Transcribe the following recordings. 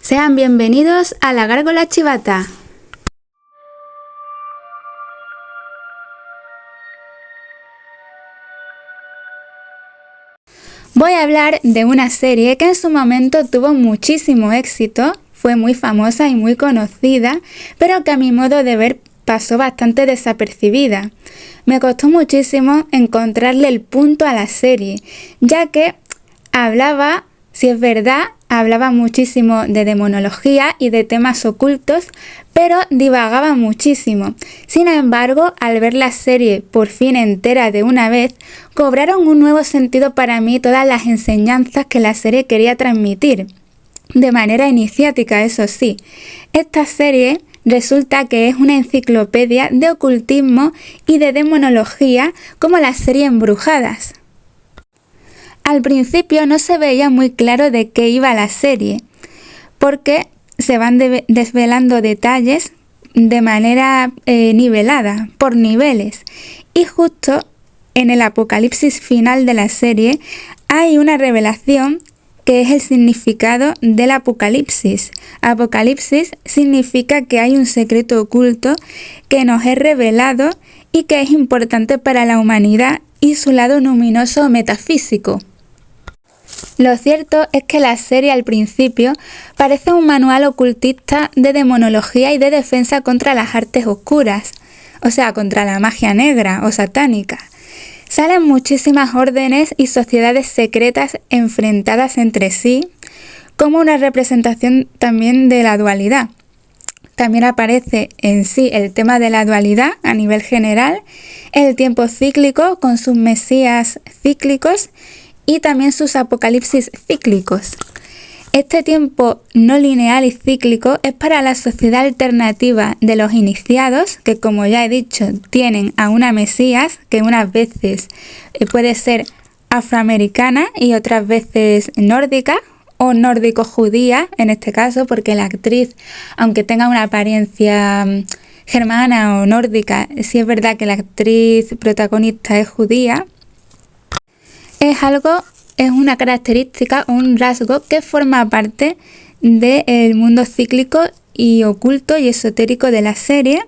Sean bienvenidos a La Gárgola Chivata. Voy a hablar de una serie que en su momento tuvo muchísimo éxito, fue muy famosa y muy conocida, pero que a mi modo de ver pasó bastante desapercibida. Me costó muchísimo encontrarle el punto a la serie, ya que hablaba, si es verdad, hablaba muchísimo de demonología y de temas ocultos, pero divagaba muchísimo. Sin embargo, al ver la serie por fin entera de una vez, cobraron un nuevo sentido para mí todas las enseñanzas que la serie quería transmitir. De manera iniciática, eso sí. Esta serie resulta que es una enciclopedia de ocultismo y de demonología como la serie Embrujadas. Al principio no se veía muy claro de qué iba la serie, porque se van desvelando detalles de manera nivelada, por niveles. Y justo en el apocalipsis final de la serie hay una revelación que es el significado del apocalipsis. Apocalipsis significa que hay un secreto oculto que nos es revelado y que es importante para la humanidad y su lado luminoso o metafísico. Lo cierto es que la serie al principio parece un manual ocultista de demonología y de defensa contra las artes oscuras, o sea, contra la magia negra o satánica. Salen muchísimas órdenes y sociedades secretas enfrentadas entre sí, como una representación también de la dualidad. También aparece en sí el tema de la dualidad a nivel general, el tiempo cíclico con sus mesías cíclicos y también sus apocalipsis cíclicos. Este tiempo no lineal y cíclico es para la sociedad alternativa de los iniciados, que como ya he dicho, tienen a una mesías, que unas veces puede ser afroamericana y otras veces nórdica o nórdico-judía, en este caso, porque la actriz, aunque tenga una apariencia germana o nórdica, sí es verdad que la actriz protagonista es judía. Es una característica, un rasgo que forma parte del mundo cíclico y oculto y esotérico de la serie,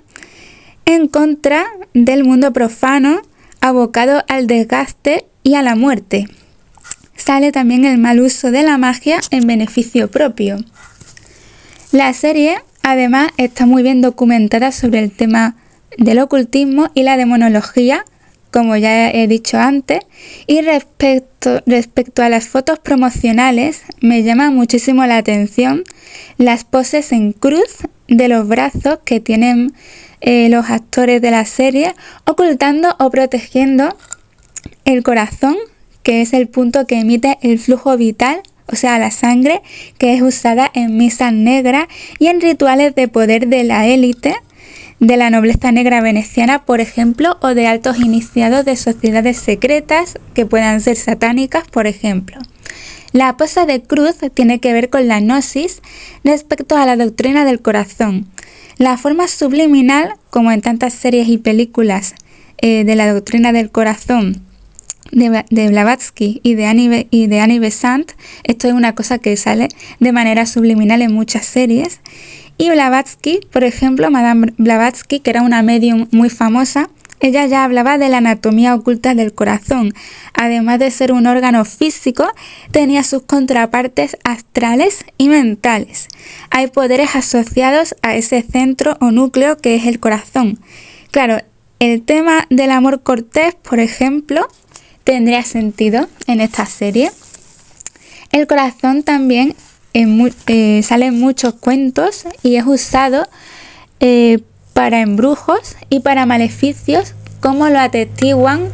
en contra del mundo profano, abocado al desgaste y a la muerte. Sale también el mal uso de la magia en beneficio propio. La serie, además, está muy bien documentada sobre el tema del ocultismo y la demonología, como ya he dicho antes, y respecto a las fotos promocionales, me llama muchísimo la atención las poses en cruz de los brazos que tienen los actores de la serie, ocultando o protegiendo el corazón, que es el punto que emite el flujo vital, o sea, la sangre, que es usada en misas negras y en rituales de poder de la élite, de la nobleza negra veneciana, por ejemplo, o de altos iniciados de sociedades secretas que puedan ser satánicas, por ejemplo. La pose de cruz tiene que ver con la gnosis respecto a la doctrina del corazón. La forma subliminal, como en tantas series y películas de la doctrina del corazón de Blavatsky y de Annie Besant, esto es una cosa que sale de manera subliminal en muchas series. Y Blavatsky, por ejemplo, Madame Blavatsky, que era una medium muy famosa, ella ya hablaba de la anatomía oculta del corazón. Además de ser un órgano físico, tenía sus contrapartes astrales y mentales. Hay poderes asociados a ese centro o núcleo que es el corazón. Claro, el tema del amor cortés, por ejemplo, tendría sentido en esta serie. El corazón también sale en muchos cuentos y es usado para embrujos y para maleficios, como lo atestiguan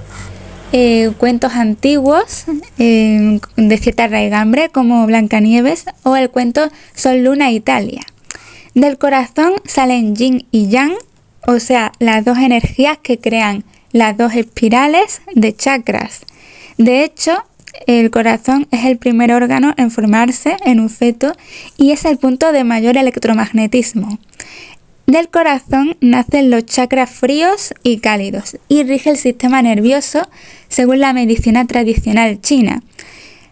cuentos antiguos de cierta raigambre, como Blancanieves o el cuento Sol, Luna, Italia. Del corazón salen yin y yang, o sea, las dos energías que crean las dos espirales de chakras. De hecho, el corazón es el primer órgano en formarse en un feto y es el punto de mayor electromagnetismo. Del corazón nacen los chakras fríos y cálidos y rige el sistema nervioso según la medicina tradicional china.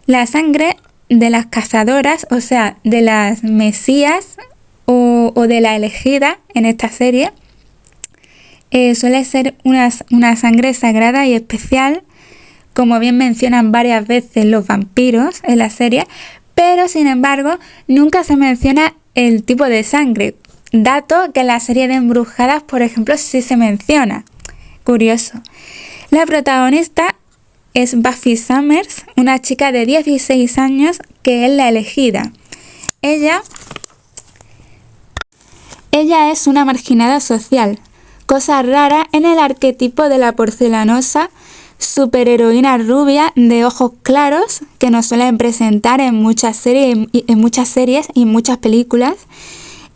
La sangre de las cazadoras, o sea, de las mesías o de la elegida en esta serie, suele ser una sangre sagrada y especial, como bien mencionan varias veces los vampiros en la serie, pero sin embargo nunca se menciona el tipo de sangre, dato que en la serie de Embrujadas, por ejemplo, sí se menciona. Curioso. La protagonista es Buffy Summers, una chica de 16 años que es la elegida. Ella es una marginada social, cosa rara en el arquetipo de la porcelanosa superheroína rubia de ojos claros que nos suelen presentar en muchas series y muchas películas.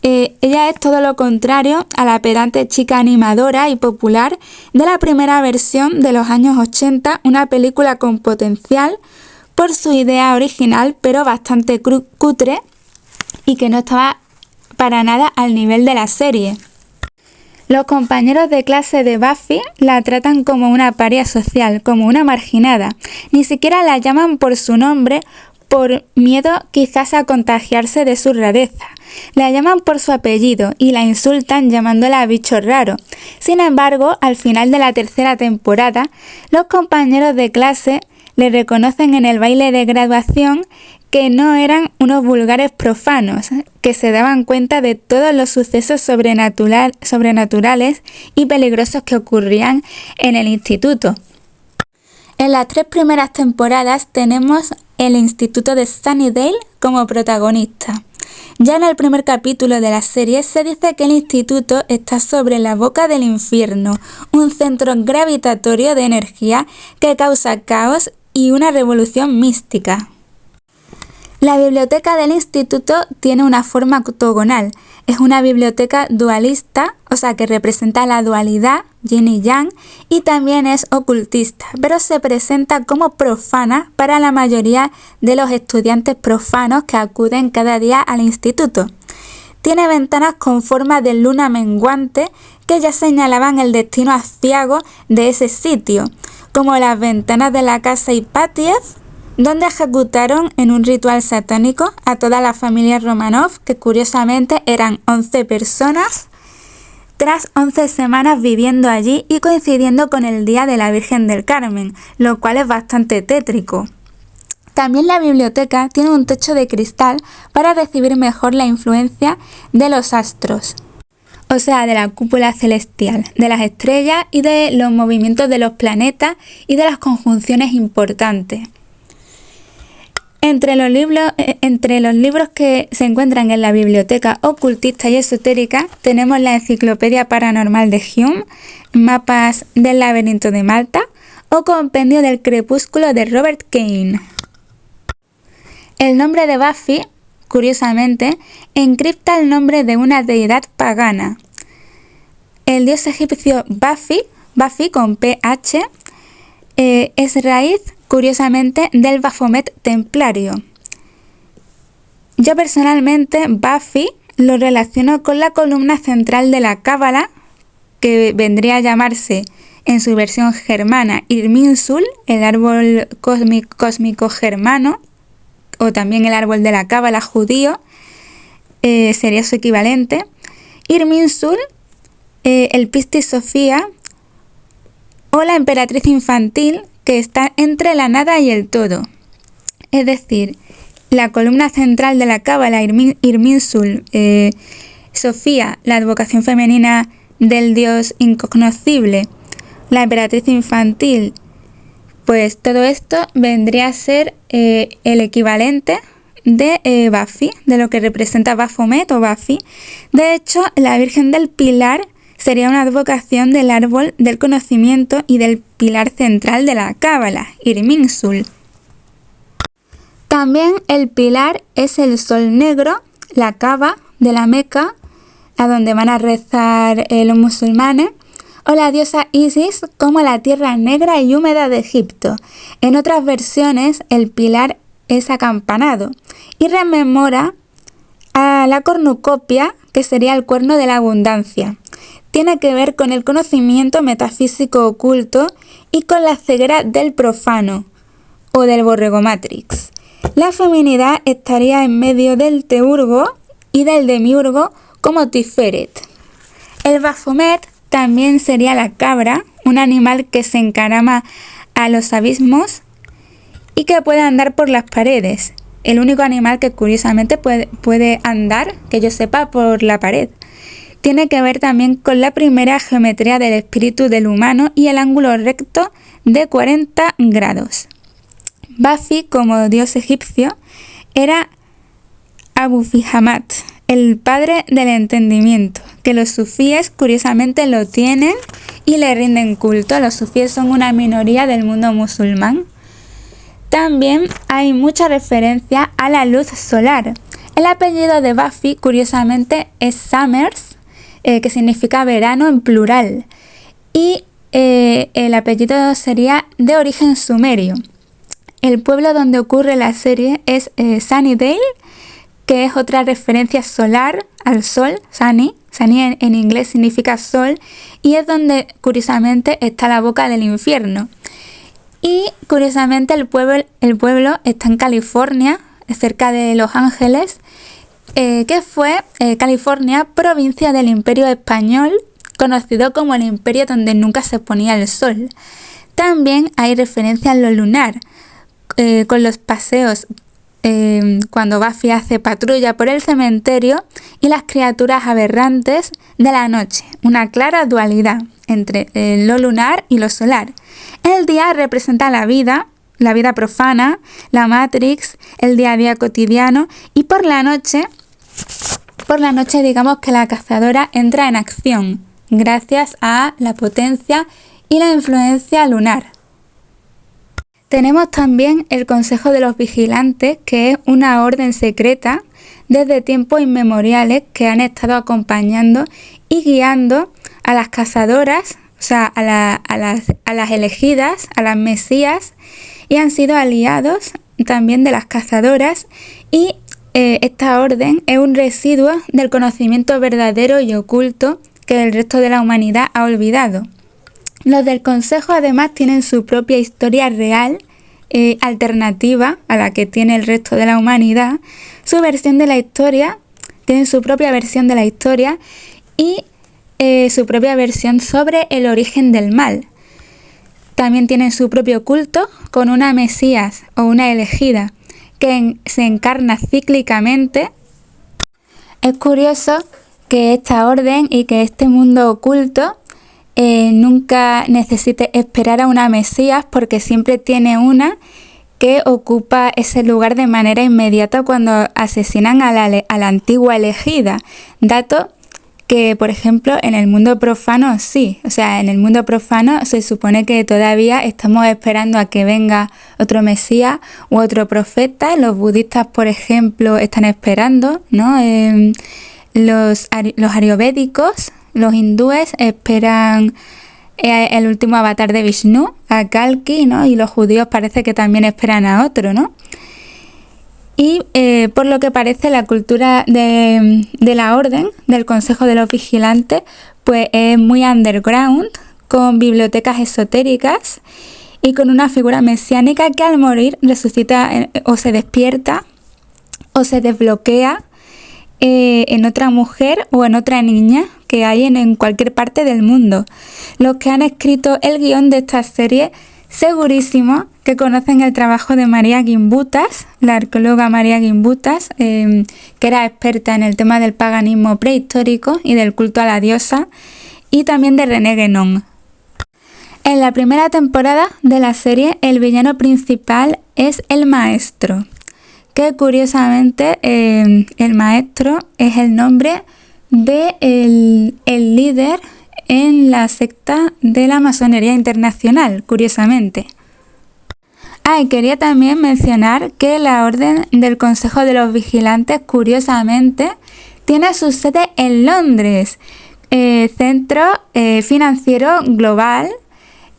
Ella es todo lo contrario a la pedante chica animadora y popular de la primera versión de los años 80, una película con potencial por su idea original, pero bastante cutre y que no estaba para nada al nivel de la serie. Los compañeros de clase de Buffy la tratan como una paria social, como una marginada. Ni siquiera la llaman por su nombre por miedo quizás a contagiarse de su rareza. La llaman por su apellido y la insultan llamándola bicho raro. Sin embargo, al final de la tercera temporada, los compañeros de clase le reconocen en el baile de graduación que no eran unos vulgares profanos, que se daban cuenta de todos los sucesos sobrenaturales y peligrosos que ocurrían en el instituto. En las 3 primeras temporadas tenemos el instituto de Sunnydale como protagonista. Ya en el primer capítulo de la serie se dice que el instituto está sobre la boca del infierno, un centro gravitatorio de energía que causa caos y una revolución mística. La biblioteca del instituto tiene una forma octogonal. Es una biblioteca dualista, o sea que representa la dualidad, yin y yang, y también es ocultista, pero se presenta como profana para la mayoría de los estudiantes profanos que acuden cada día al instituto. Tiene ventanas con forma de luna menguante que ya señalaban el destino aciago de ese sitio, como las ventanas de la casa Hipatiev, donde ejecutaron en un ritual satánico a toda la familia Romanov, que curiosamente eran 11 personas, tras 11 semanas viviendo allí y coincidiendo con el Día de la Virgen del Carmen, lo cual es bastante tétrico. También la biblioteca tiene un techo de cristal para recibir mejor la influencia de los astros, o sea, de la cúpula celestial, de las estrellas y de los movimientos de los planetas y de las conjunciones importantes. Entre los libros que se encuentran en la biblioteca ocultista y esotérica tenemos la Enciclopedia Paranormal de Hume, Mapas del Laberinto de Malta o Compendio del Crepúsculo de Robert Kane. El nombre de Buffy, curiosamente, encripta el nombre de una deidad pagana. El dios egipcio Buffy con PH, es raíz, curiosamente, del Baphomet templario. Yo personalmente Buffy lo relaciono con la columna central de la Cábala, que vendría a llamarse en su versión germana Irminsul, el árbol cósmico germano, o también el árbol de la Cábala judío, sería su equivalente. Irminsul, el Pistis Sofía o la emperatriz infantil, que está entre la nada y el todo. Es decir, la columna central de la Cábala, Irminsul, Sofía, la advocación femenina del dios incognoscible, la emperatriz infantil, pues todo esto vendría a ser el equivalente de Buffy, de lo que representa Baphomet o Buffy. De hecho, la Virgen del Pilar sería una advocación del árbol del conocimiento y del pilar central de la Cábala, Irminsul. También el pilar es el sol negro, la Kaaba de la Meca, a donde van a rezar los musulmanes, o la diosa Isis como la tierra negra y húmeda de Egipto. En otras versiones, el pilar es acampanado y rememora a la cornucopia, que sería el cuerno de la abundancia. Tiene que ver con el conocimiento metafísico oculto y con la ceguera del profano o del borrego Matrix. La feminidad estaría en medio del teurgo y del demiurgo como Tiferet. El Baphomet también sería la cabra, un animal que se encarama a los abismos y que puede andar por las paredes. El único animal que curiosamente puede andar, que yo sepa, por la pared. Tiene que ver también con la primera geometría del espíritu del humano y el ángulo recto de 40 grados. Bafi, como dios egipcio, era Abu-Fihamat, el padre del entendimiento, que los sufíes curiosamente lo tienen y le rinden culto. Los sufíes son una minoría del mundo musulmán. También hay mucha referencia a la luz solar. El apellido de Bafi, curiosamente, es Summers, que significa verano en plural. Y el apellido sería de origen sumerio. El pueblo donde ocurre la serie es Sunnydale, que es otra referencia solar al sol, Sunny. Sunny en inglés significa sol, y es donde curiosamente está la boca del infierno. Y curiosamente el pueblo está en California, cerca de Los Ángeles, que fue California, provincia del Imperio Español, conocido como el imperio donde nunca se ponía el sol. También hay referencia en lo lunar, con los paseos cuando Buffy hace patrulla por el cementerio y las criaturas aberrantes de la noche, una clara dualidad entre lo lunar y lo solar. El día representa la vida profana, la Matrix, el día a día cotidiano, y por la noche digamos que la cazadora entra en acción gracias a la potencia y la influencia lunar. Tenemos también el Consejo de los Vigilantes, que es una orden secreta desde tiempos inmemoriales que han estado acompañando y guiando a las cazadoras, o sea, a las elegidas, a las mesías, y han sido aliados también de las cazadoras, y esta orden es un residuo del conocimiento verdadero y oculto que el resto de la humanidad ha olvidado. Los del Consejo además tienen su propia historia real, alternativa a la que tiene el resto de la humanidad, su versión de la historia, tienen su propia versión de la historia y su propia versión sobre el origen del mal. También tienen su propio culto con una mesías o una elegida que se encarna cíclicamente. Es curioso que esta orden y que este mundo oculto nunca necesite esperar a una mesías, porque siempre tiene una que ocupa ese lugar de manera inmediata cuando asesinan a la antigua elegida. Dato que, por ejemplo, en el mundo profano sí. O sea, en el mundo profano se supone que todavía estamos esperando a que venga otro mesías u otro profeta. Los budistas, por ejemplo, están esperando, ¿no? Los ayurvédicos, los hindúes esperan el último avatar de Vishnu, a Kalki, ¿no? Y los judíos parece que también esperan a otro, ¿no? Y por lo que parece, la cultura de la orden, del Consejo de los Vigilantes, pues es muy underground, con bibliotecas esotéricas y con una figura mesiánica que al morir resucita o se despierta o se desbloquea en otra mujer o en otra niña que hay en cualquier parte del mundo. Los que han escrito el guión de esta serie segurísimo que conocen el trabajo de María Gimbutas, la arqueóloga María Gimbutas, que era experta en el tema del paganismo prehistórico y del culto a la diosa, y también de René Guénon. En la primera temporada de la serie, el villano principal es el maestro, que curiosamente el maestro es el nombre de el líder en la secta de la masonería internacional, curiosamente. Y quería también mencionar que la Orden del Consejo de los Vigilantes, curiosamente, tiene su sede en Londres, centro financiero global.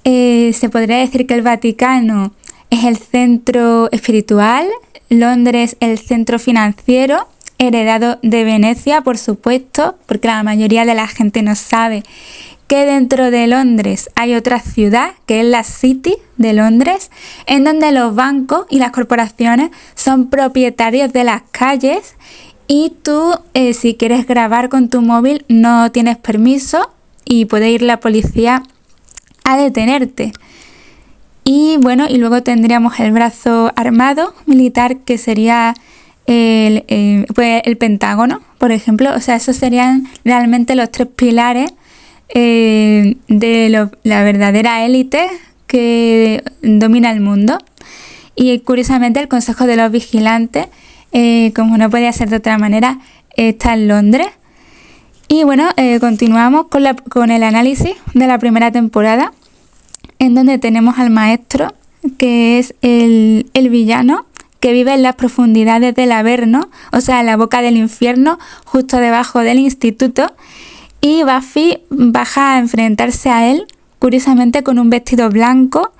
Se podría decir que el Vaticano es el centro espiritual, Londres el centro financiero, heredado de Venecia, por supuesto, porque la mayoría de la gente no sabe que dentro de Londres hay otra ciudad, que es la City de Londres, en donde los bancos y las corporaciones son propietarios de las calles y tú, si quieres grabar con tu móvil, no tienes permiso y puede ir la policía a detenerte. Y bueno, y luego tendríamos el brazo armado militar, que sería el Pentágono, por ejemplo. O sea, esos serían realmente los tres pilares de la verdadera élite que domina el mundo. Y curiosamente el Consejo de los Vigilantes, como no podía ser de otra manera, está en Londres. Y bueno, continuamos con el análisis de la primera temporada, en donde tenemos al maestro, que es el villano, que vive en las profundidades del Averno, o sea, en la boca del infierno, justo debajo del instituto, y Buffy baja a enfrentarse a él, curiosamente con un vestido blanco.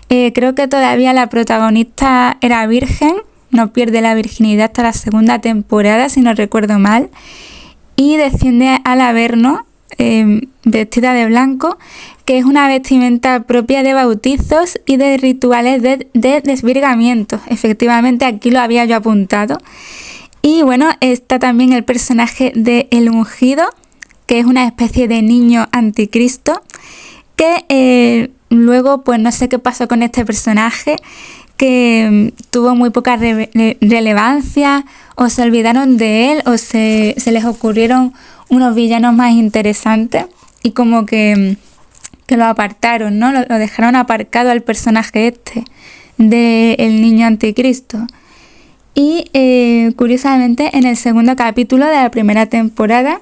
Creo que todavía la protagonista era virgen, no pierde la virginidad hasta la segunda temporada, si no recuerdo mal, y desciende al Averno vestida de blanco, que es una vestimenta propia de bautizos y de rituales de desvirgamiento. Efectivamente, aquí lo había yo apuntado. Y bueno, está también el personaje de El Ungido, que es una especie de niño anticristo, que luego, pues no sé qué pasó con este personaje, que tuvo muy poca relevancia, o se olvidaron de él, o se les ocurrieron unos villanos más interesantes y como que lo apartaron, ¿no? Lo dejaron aparcado al personaje este del niño anticristo. Y curiosamente, en el segundo capítulo de la primera temporada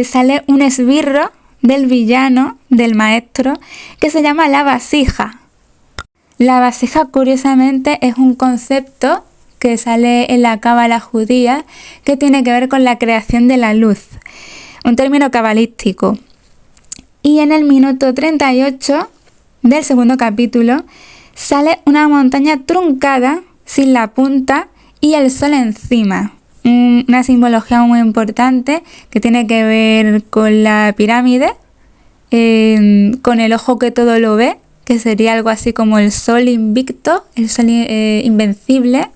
sale un esbirro del villano, del maestro, que se llama la vasija. La vasija, curiosamente, es un concepto que sale en la cábala judía, que tiene que ver con la creación de la luz, un término cabalístico. Y en el minuto 38 del segundo capítulo sale una montaña truncada, sin la punta y el sol encima. Una simbología muy importante que tiene que ver con la pirámide, con el ojo que todo lo ve, que sería algo así como el sol invicto, el sol invencible,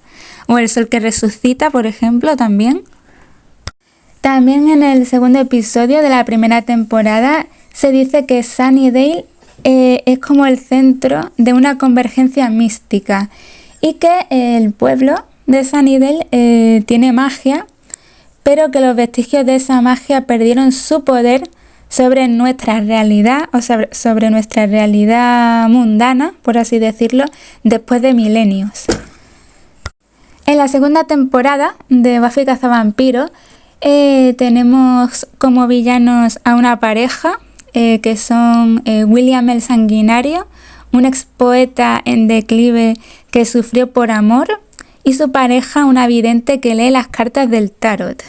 o el sol que resucita, por ejemplo, también. También en el segundo episodio de la primera temporada se dice que Sunnydale es como el centro de una convergencia mística y que el pueblo de Sunnydale tiene magia, pero que los vestigios de esa magia perdieron su poder sobre nuestra realidad, o sobre nuestra realidad mundana, por así decirlo, después de milenios. En la segunda temporada de Buffy Cazavampiros tenemos como villanos a una pareja que son William el Sanguinario, un ex poeta en declive que sufrió por amor, y su pareja, una vidente que lee las cartas del tarot.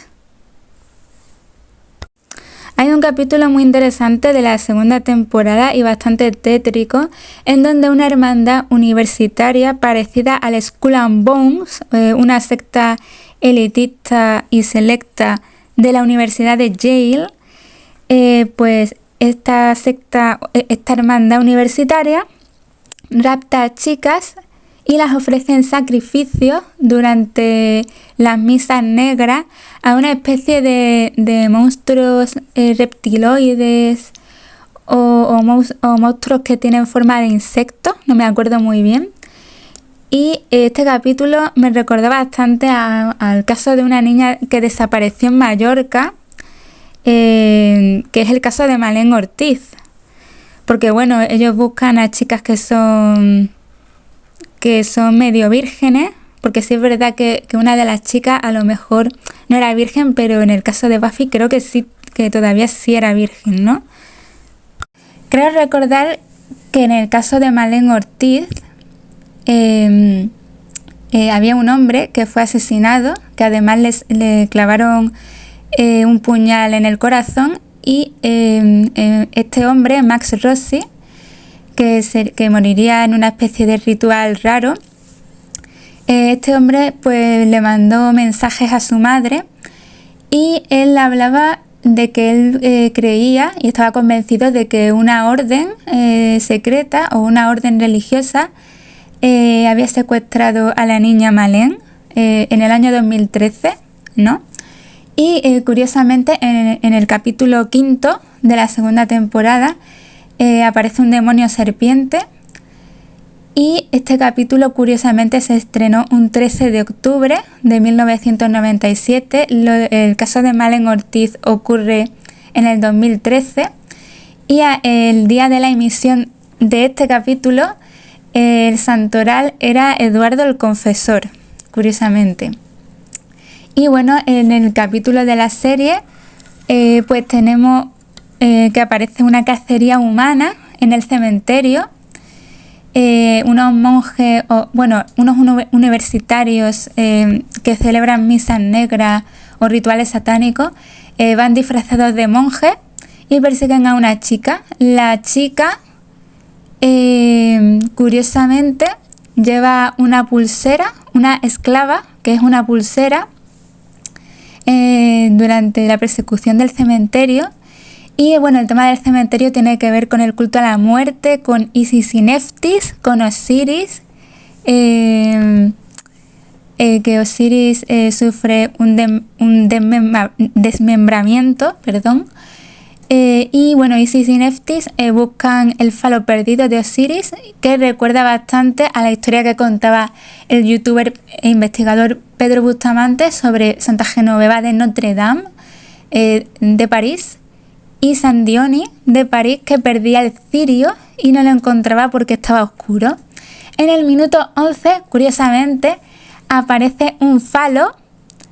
Hay un capítulo muy interesante de la segunda temporada y bastante tétrico, en donde una hermandad universitaria parecida al Skull and Bones, una secta elitista y selecta de la Universidad de Yale, pues esta hermandad universitaria rapta a chicas y las ofrece en sacrificio durante las misas negras a una especie de monstruos reptiloides o monstruos que tienen forma de insectos, no me acuerdo muy bien. Y este capítulo me recordó bastante al caso de una niña que desapareció en Mallorca, que es el caso de Malén Ortiz. Porque bueno, ellos buscan a chicas que son medio vírgenes, porque sí es verdad que una de las chicas a lo mejor no era virgen, pero en el caso de Buffy creo que sí, que todavía sí era virgen, ¿no? Creo recordar que en el caso de Malén Ortiz había un hombre que fue asesinado, que además le clavaron un puñal en el corazón, y este hombre, Max Rossi, que moriría en una especie de ritual raro, este hombre pues le mandó mensajes a su madre y él hablaba de que él creía y estaba convencido de que una orden secreta o una orden religiosa había secuestrado a la niña Malén en el año 2013, ¿no? Y curiosamente en el capítulo 5 de la segunda temporada aparece un demonio serpiente. Y este capítulo curiosamente se estrenó un 13 de octubre de 1997. El caso de Malén Ortiz ocurre en el 2013 y el día de la emisión de este capítulo el santoral era Eduardo el Confesor, curiosamente. Y bueno, en el capítulo de la serie pues tenemos que aparece una cacería humana en el cementerio. Unos monjes, unos universitarios que celebran misas negras o rituales satánicos van disfrazados de monjes y persiguen a una chica. La chica, curiosamente, lleva una pulsera, una esclava, que es una pulsera, durante la persecución del cementerio. Y bueno, el tema del cementerio tiene que ver con el culto a la muerte, con Isis y Neftis, con Osiris, que Osiris sufre un desmembramiento, y bueno, Isis y Neftis buscan el falo perdido de Osiris, que recuerda bastante a la historia que contaba el youtuber e investigador Pedro Bustamante sobre Santa Genoveva de Notre Dame de París, y San Dionis de París, que perdía el cirio y no lo encontraba porque estaba oscuro. En el minuto 11, curiosamente, aparece un falo,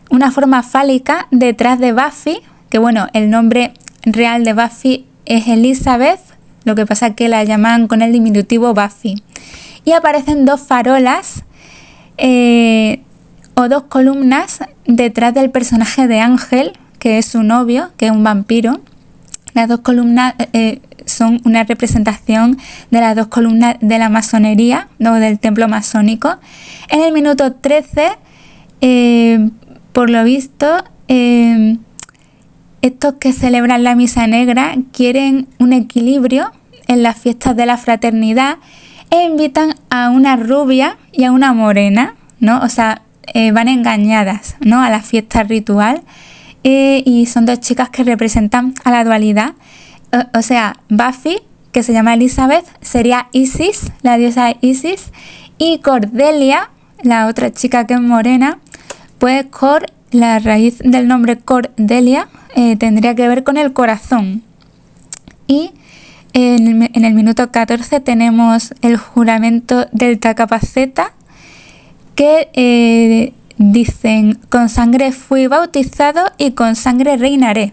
una forma fálica detrás de Buffy, que bueno, el nombre real de Buffy es Elizabeth, lo que pasa es que la llaman con el diminutivo Buffy. Y aparecen dos farolas o dos columnas detrás del personaje de Ángel, que es su novio, que es un vampiro. Las dos columnas son una representación de las dos columnas de la masonería, ¿no? Del templo masónico. En el minuto 13, por lo visto, estos que celebran la misa negra quieren un equilibrio en las fiestas de la fraternidad e invitan a una rubia y a una morena, ¿no? O sea, van engañadas, ¿no? A la fiesta ritual. Y son dos chicas que representan a la dualidad. O sea, Buffy, que se llama Elizabeth, sería Isis, la diosa Isis, y Cordelia, la otra chica que es morena, pues la raíz del nombre Cordelia tendría que ver con el corazón. Y en el minuto 14 tenemos el juramento del Tacapaceta, que dicen: con sangre fui bautizado y con sangre reinaré.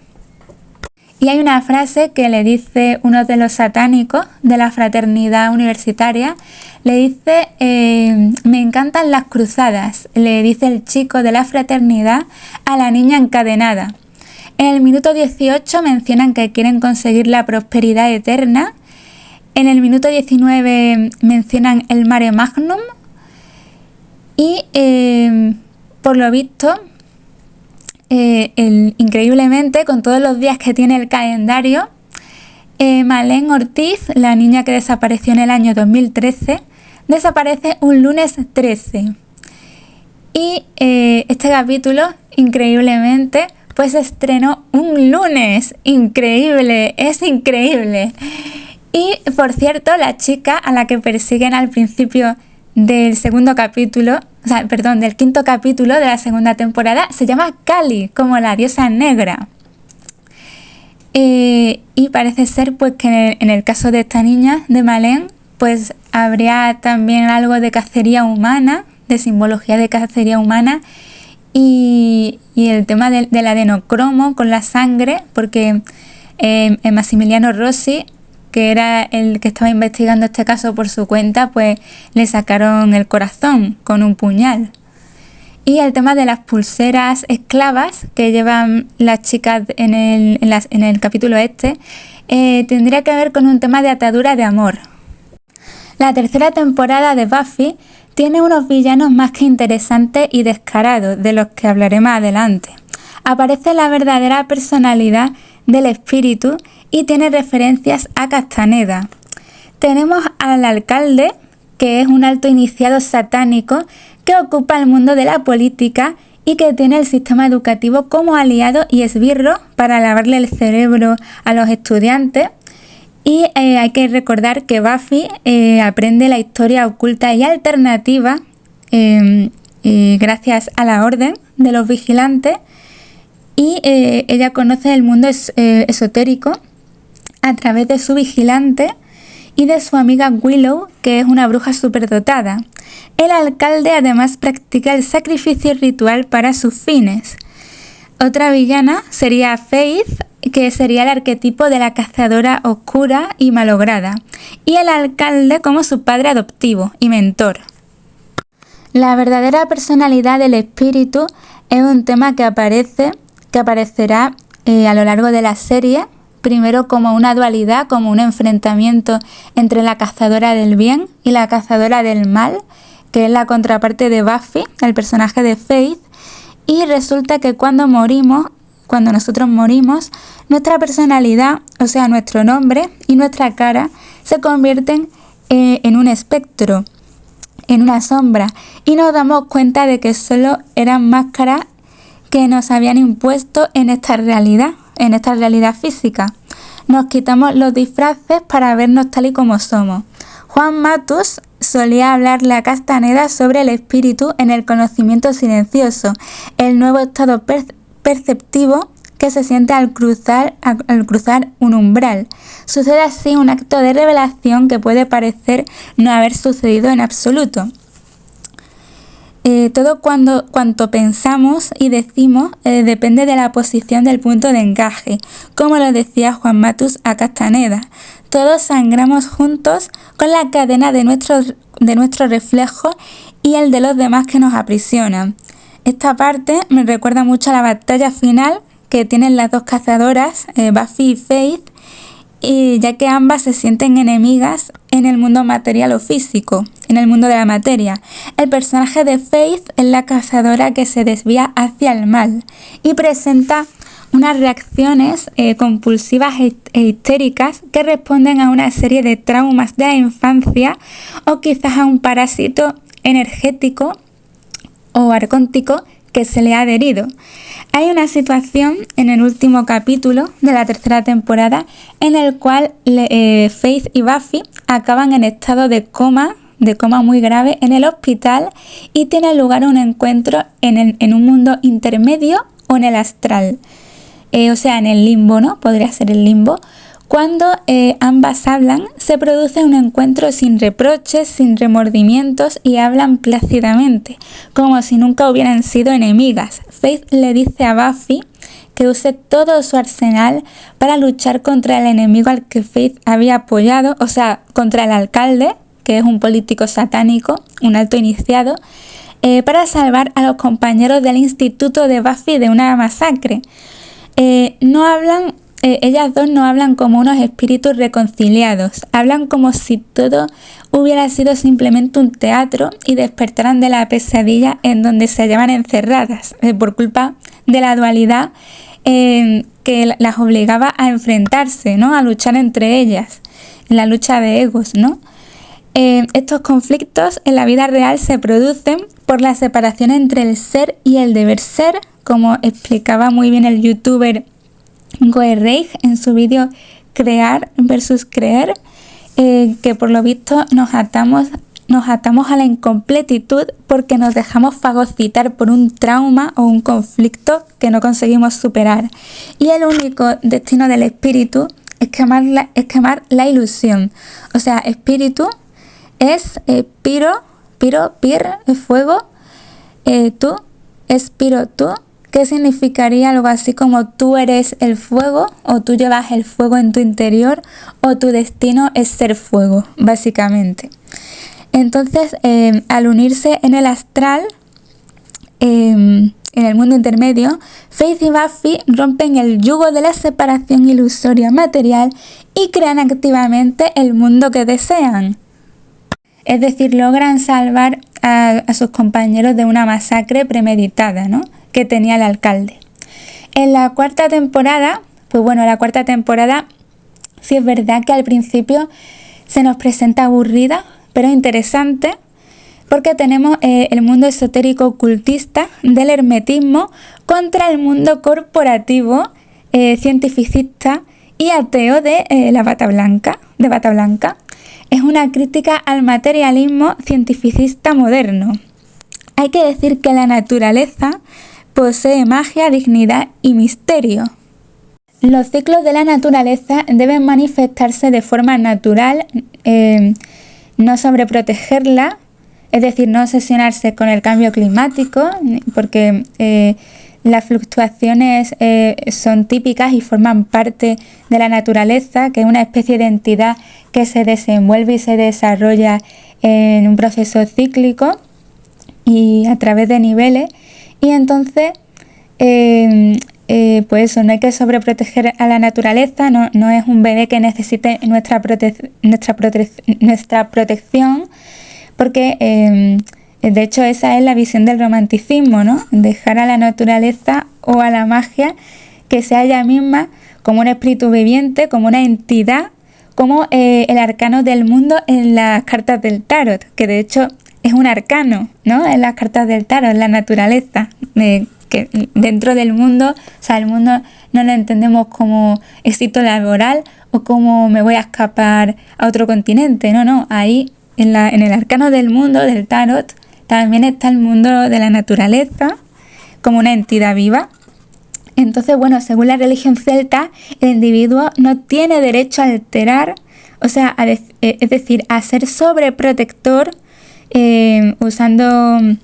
Y hay una frase que le dice uno de los satánicos de la fraternidad universitaria, le dice: me encantan las cruzadas, le dice el chico de la fraternidad a la niña encadenada. En el minuto 18 mencionan que quieren conseguir la prosperidad eterna. En el minuto 19 mencionan el mare magnum. Y por lo visto, increíblemente, con todos los días que tiene el calendario, Malén Ortiz, la niña que desapareció en el año 2013, desaparece un lunes 13. Y este capítulo, increíblemente, pues se estrenó un lunes. Increíble, es increíble. Y por cierto, la chica a la que persiguen al principio del segundo capítulo, del quinto capítulo de la segunda temporada, se llama Kali, como la diosa negra. Y parece ser pues que en el caso de esta niña, de Malén, pues habría también algo de cacería humana, de simbología de cacería humana, y el tema del adenocromo con la sangre, porque Massimiliano Rossi, que era el que estaba investigando este caso por su cuenta, pues le sacaron el corazón con un puñal. Y el tema de las pulseras esclavas que llevan las chicas en el capítulo tendría que ver con un tema de atadura de amor. La tercera temporada de Buffy tiene unos villanos más que interesantes y descarados, de los que hablaré más adelante. Aparece la verdadera personalidad del espíritu y tiene referencias a Castaneda. Tenemos al alcalde, que es un alto iniciado satánico que ocupa el mundo de la política y que tiene el sistema educativo como aliado y esbirro para lavarle el cerebro a los estudiantes. Y hay que recordar que Buffy aprende la historia oculta y alternativa gracias a la orden de los vigilantes, y ella conoce el mundo esotérico a través de su vigilante y de su amiga Willow, que es una bruja superdotada. El alcalde además practica el sacrificio ritual para sus fines. Otra villana sería Faith, que sería el arquetipo de la cazadora oscura y malograda, y el alcalde como su padre adoptivo y mentor. La verdadera personalidad del espíritu es un tema que aparecerá a lo largo de la serie, primero como una dualidad, como un enfrentamiento entre la cazadora del bien y la cazadora del mal, que es la contraparte de Buffy, el personaje de Faith, y resulta que cuando nosotros morimos, nuestra personalidad, o sea, nuestro nombre y nuestra cara, se convierten en un espectro, en una sombra, y nos damos cuenta de que solo eran máscaras que nos habían impuesto en esta realidad física. Nos quitamos los disfraces para vernos tal y como somos. Juan Matus solía hablarle a Castaneda sobre el espíritu en el conocimiento silencioso, el nuevo estado perceptivo que se siente al cruzar un umbral. Sucede así un acto de revelación que puede parecer no haber sucedido en absoluto. Todo cuanto pensamos y decimos depende de la posición del punto de encaje, como lo decía Juan Matus a Castaneda. Todos sangramos juntos con la cadena de nuestro reflejo y el de los demás que nos aprisionan. Esta parte me recuerda mucho a la batalla final que tienen las dos cazadoras, Buffy y Faith, y ya que ambas se sienten enemigas en el mundo material o físico, en el mundo de la materia. El personaje de Faith es la cazadora que se desvía hacia el mal y presenta unas reacciones compulsivas e histéricas que responden a una serie de traumas de la infancia o quizás a un parásito energético o arcóntico que se le ha adherido. Hay una situación en el último capítulo de la tercera temporada en el cual Faith y Buffy acaban en estado de coma muy grave en el hospital, y tiene lugar un encuentro en un mundo intermedio o en el astral, o sea, en el limbo, ¿no? Podría ser el limbo. Cuando ambas hablan, se produce un encuentro sin reproches, sin remordimientos, y hablan plácidamente, como si nunca hubieran sido enemigas. Faith le dice a Buffy que use todo su arsenal para luchar contra el enemigo al que Faith había apoyado, o sea, contra el alcalde, que es un político satánico, un alto iniciado, para salvar a los compañeros del instituto de Buffy de una masacre. Ellas dos no hablan como unos espíritus reconciliados, hablan como si todo hubiera sido simplemente un teatro y despertaran de la pesadilla en donde se hallaban encerradas, por culpa de la dualidad que las obligaba a enfrentarse, ¿no? A luchar entre ellas, en la lucha de egos, ¿no? Estos conflictos en la vida real se producen por la separación entre el ser y el deber ser, como explicaba muy bien el youtuber Goerreich en su vídeo Crear versus Creer, que por lo visto nos atamos a la incompletitud porque nos dejamos fagocitar por un trauma o un conflicto que no conseguimos superar. Y el único destino del espíritu es quemar la ilusión. O sea, espíritu es pir, es fuego, tú, espiro tú, que significaría algo así como tú eres el fuego, o tú llevas el fuego en tu interior, o tu destino es ser fuego, básicamente. Entonces, al unirse en el astral, en el mundo intermedio, Faith y Buffy rompen el yugo de la separación ilusoria material y crean activamente el mundo que desean. Es decir, logran salvar a sus compañeros de una masacre premeditada, ¿no?, que tenía el alcalde. En la cuarta temporada Pues bueno, la cuarta temporada sí es verdad que al principio se nos presenta aburrida, pero interesante, porque tenemos el mundo esotérico ocultista del hermetismo contra el mundo corporativo, cientificista y ateo de la Bata Blanca, de Bata Blanca. Es una crítica al materialismo cientificista moderno. Hay que decir que la naturaleza posee magia, dignidad y misterio. Los ciclos de la naturaleza deben manifestarse de forma natural, no sobreprotegerla, es decir, no obsesionarse con el cambio climático, porque las fluctuaciones son típicas y forman parte de la naturaleza, que es una especie de entidad que se desenvuelve y se desarrolla en un proceso cíclico y a través de niveles. Y entonces, pues eso, no hay que sobreproteger a la naturaleza, no es un bebé que necesite nuestra protección, porque de hecho esa es la visión del romanticismo, ¿no? Dejar a la naturaleza o a la magia que sea ella misma como un espíritu viviente, como una entidad, como el arcano del mundo en las cartas del tarot, que de hecho es un arcano, ¿no? En las cartas del tarot, la naturaleza, que dentro del mundo, o sea, el mundo no lo entendemos como éxito laboral o como me voy a escapar a otro continente, no, ahí en el arcano del mundo, del tarot, también está el mundo de la naturaleza como una entidad viva. Entonces, bueno, según la religión celta, el individuo no tiene derecho a alterar, o sea, es decir, a ser sobreprotector usando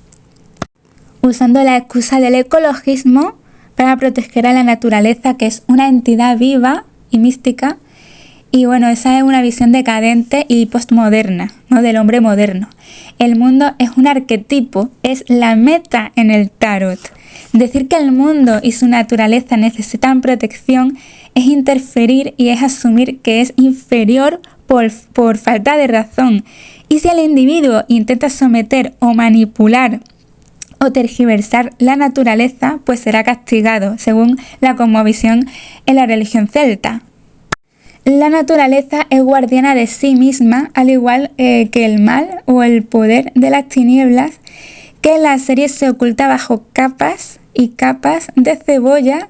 la excusa del ecologismo para proteger a la naturaleza, que es una entidad viva y mística. Y bueno, esa es una visión decadente y postmoderna, ¿no? Del hombre moderno. El mundo es un arquetipo, es la meta en el tarot. Decir que el mundo y su naturaleza necesitan protección es interferir y es asumir que es inferior por falta de razón. Y si el individuo intenta someter o manipular o tergiversar la naturaleza, pues será castigado, según la cosmovisión en la religión celta. La naturaleza es guardiana de sí misma, al igual que el mal o el poder de las tinieblas, que en la serie se oculta bajo capas y capas de cebolla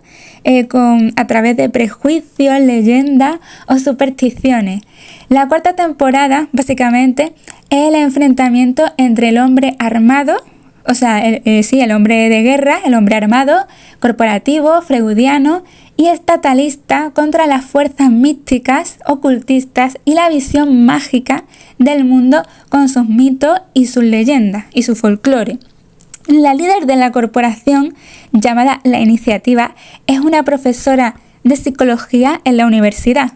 a través de prejuicios, leyendas o supersticiones. La cuarta temporada, básicamente, es el enfrentamiento entre el hombre armado, o sea, el hombre de guerra, el hombre armado, corporativo, freudiano y estatalista contra las fuerzas místicas, ocultistas y la visión mágica del mundo con sus mitos y sus leyendas y su folclore. La líder de la corporación, llamada La Iniciativa, es una profesora de psicología en la universidad.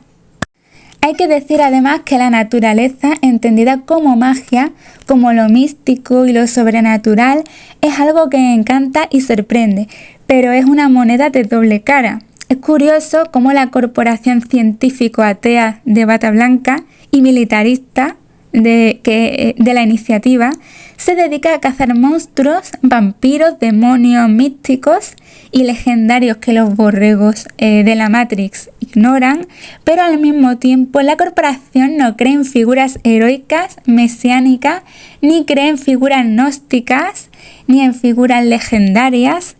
Hay que decir además que la naturaleza, entendida como magia, como lo místico y lo sobrenatural, es algo que encanta y sorprende, pero es una moneda de doble cara. Es curioso cómo la corporación científico-atea de Bata Blanca y militarista de la Iniciativa se dedica a cazar monstruos, vampiros, demonios místicos y legendarios que los borregos de la Matrix ignoran, pero al mismo tiempo la corporación no cree en figuras heroicas, mesiánicas, ni cree en figuras gnósticas, ni en figuras legendarias.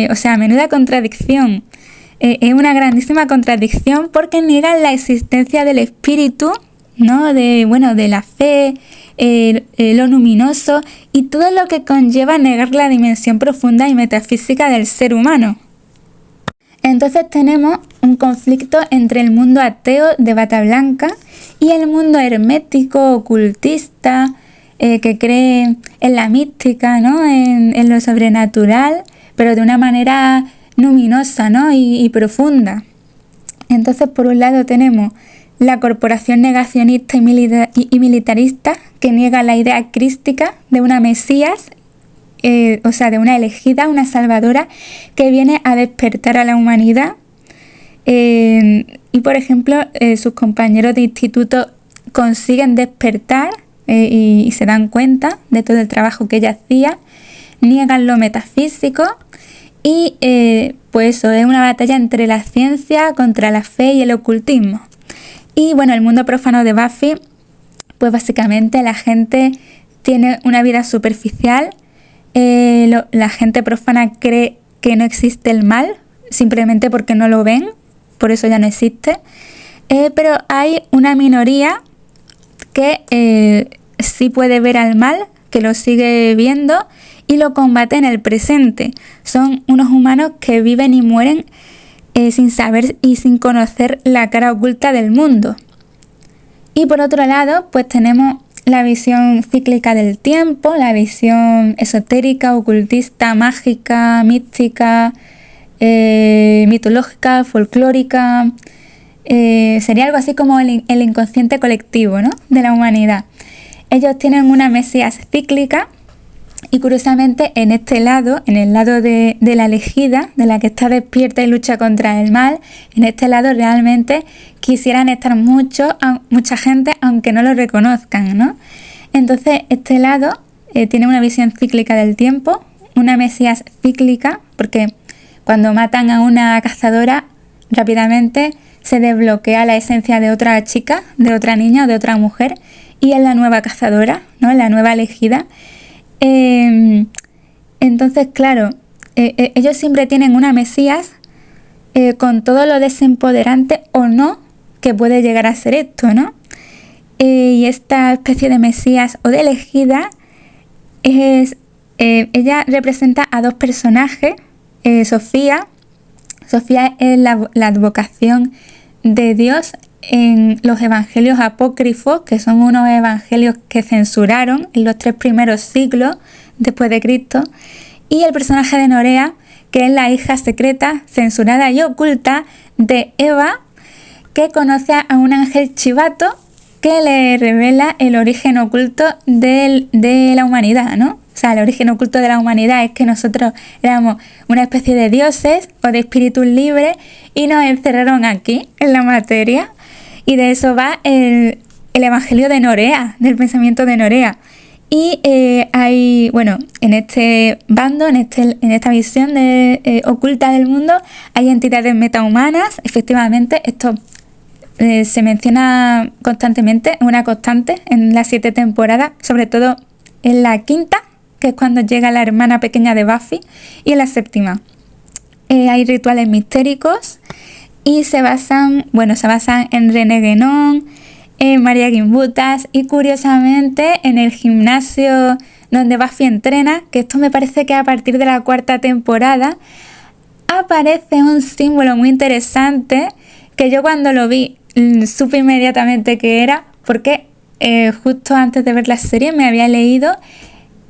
O sea, menuda contradicción. Es una grandísima contradicción porque niegan la existencia del espíritu, ¿no? De la fe, lo luminoso y todo lo que conlleva negar la dimensión profunda y metafísica del ser humano. Entonces tenemos un conflicto entre el mundo ateo de Bata Blanca y el mundo hermético, ocultista, que cree en la mística, ¿no? En lo sobrenatural, pero de una manera luminosa, ¿no? y profunda. Entonces, por un lado tenemos la corporación negacionista y militarista que niega la idea crística de una Mesías, o sea, de una elegida, una salvadora que viene a despertar a la humanidad. Y por ejemplo, sus compañeros de instituto consiguen despertar y se dan cuenta de todo el trabajo que ella hacía, niegan lo metafísico y pues eso, es una batalla entre la ciencia contra la fe y el ocultismo. Y bueno, el mundo profano de Buffy, pues básicamente la gente tiene una vida superficial, la gente profana cree que no existe el mal, simplemente porque no lo ven, por eso ya no existe. Pero hay una minoría que sí puede ver al mal, que lo sigue viendo y lo combate en el presente. Son unos humanos que viven y mueren sin saber y sin conocer la cara oculta del mundo. Y por otro lado, pues tenemos la visión cíclica del tiempo, la visión esotérica, ocultista, mágica, mística, mitológica, folclórica. Sería algo así como el inconsciente colectivo, ¿no?, de la humanidad. Ellos tienen una mesías cíclica y curiosamente en este lado, en el lado de la elegida, de la que está despierta y lucha contra el mal, en este lado realmente quisieran estar mucha gente aunque no lo reconozcan, ¿no? Entonces este lado tiene una visión cíclica del tiempo, una mesías cíclica, porque cuando matan a una cazadora rápidamente se desbloquea la esencia de otra chica, de otra niña o de otra mujer, y es la nueva cazadora, ¿no?, la nueva elegida. Entonces, claro, ellos siempre tienen una mesías con todo lo desempoderante o no que puede llegar a ser esto, ¿no? Y esta especie de mesías o de elegida ella representa a dos personajes. Sofía es la advocación de Dios en los evangelios apócrifos, que son unos evangelios que censuraron en los 3 primeros siglos después de Cristo, y el personaje de Norea, que es la hija secreta, censurada y oculta de Eva, que conoce a un ángel chivato que le revela el origen oculto de la humanidad, ¿no? O sea, el origen oculto de la humanidad es que nosotros éramos una especie de dioses o de espíritus libres y nos encerraron aquí, en la materia. Y de eso va el evangelio de Norea, del pensamiento de Norea. Y hay, bueno, en este bando, en esta visión oculta del mundo, hay entidades metahumanas. Efectivamente, esto se menciona constantemente, una constante en las 7 temporadas, sobre todo en la 5ª, que es cuando llega la hermana pequeña de Buffy, y en la 7ª. Hay rituales mistéricos y se basan en René Guénon, en María Gimbutas y curiosamente en el gimnasio donde Buffy entrena, que esto me parece que a partir de la 4ª temporada aparece un símbolo muy interesante que yo cuando lo vi supe inmediatamente que era, porque justo antes de ver la serie me había leído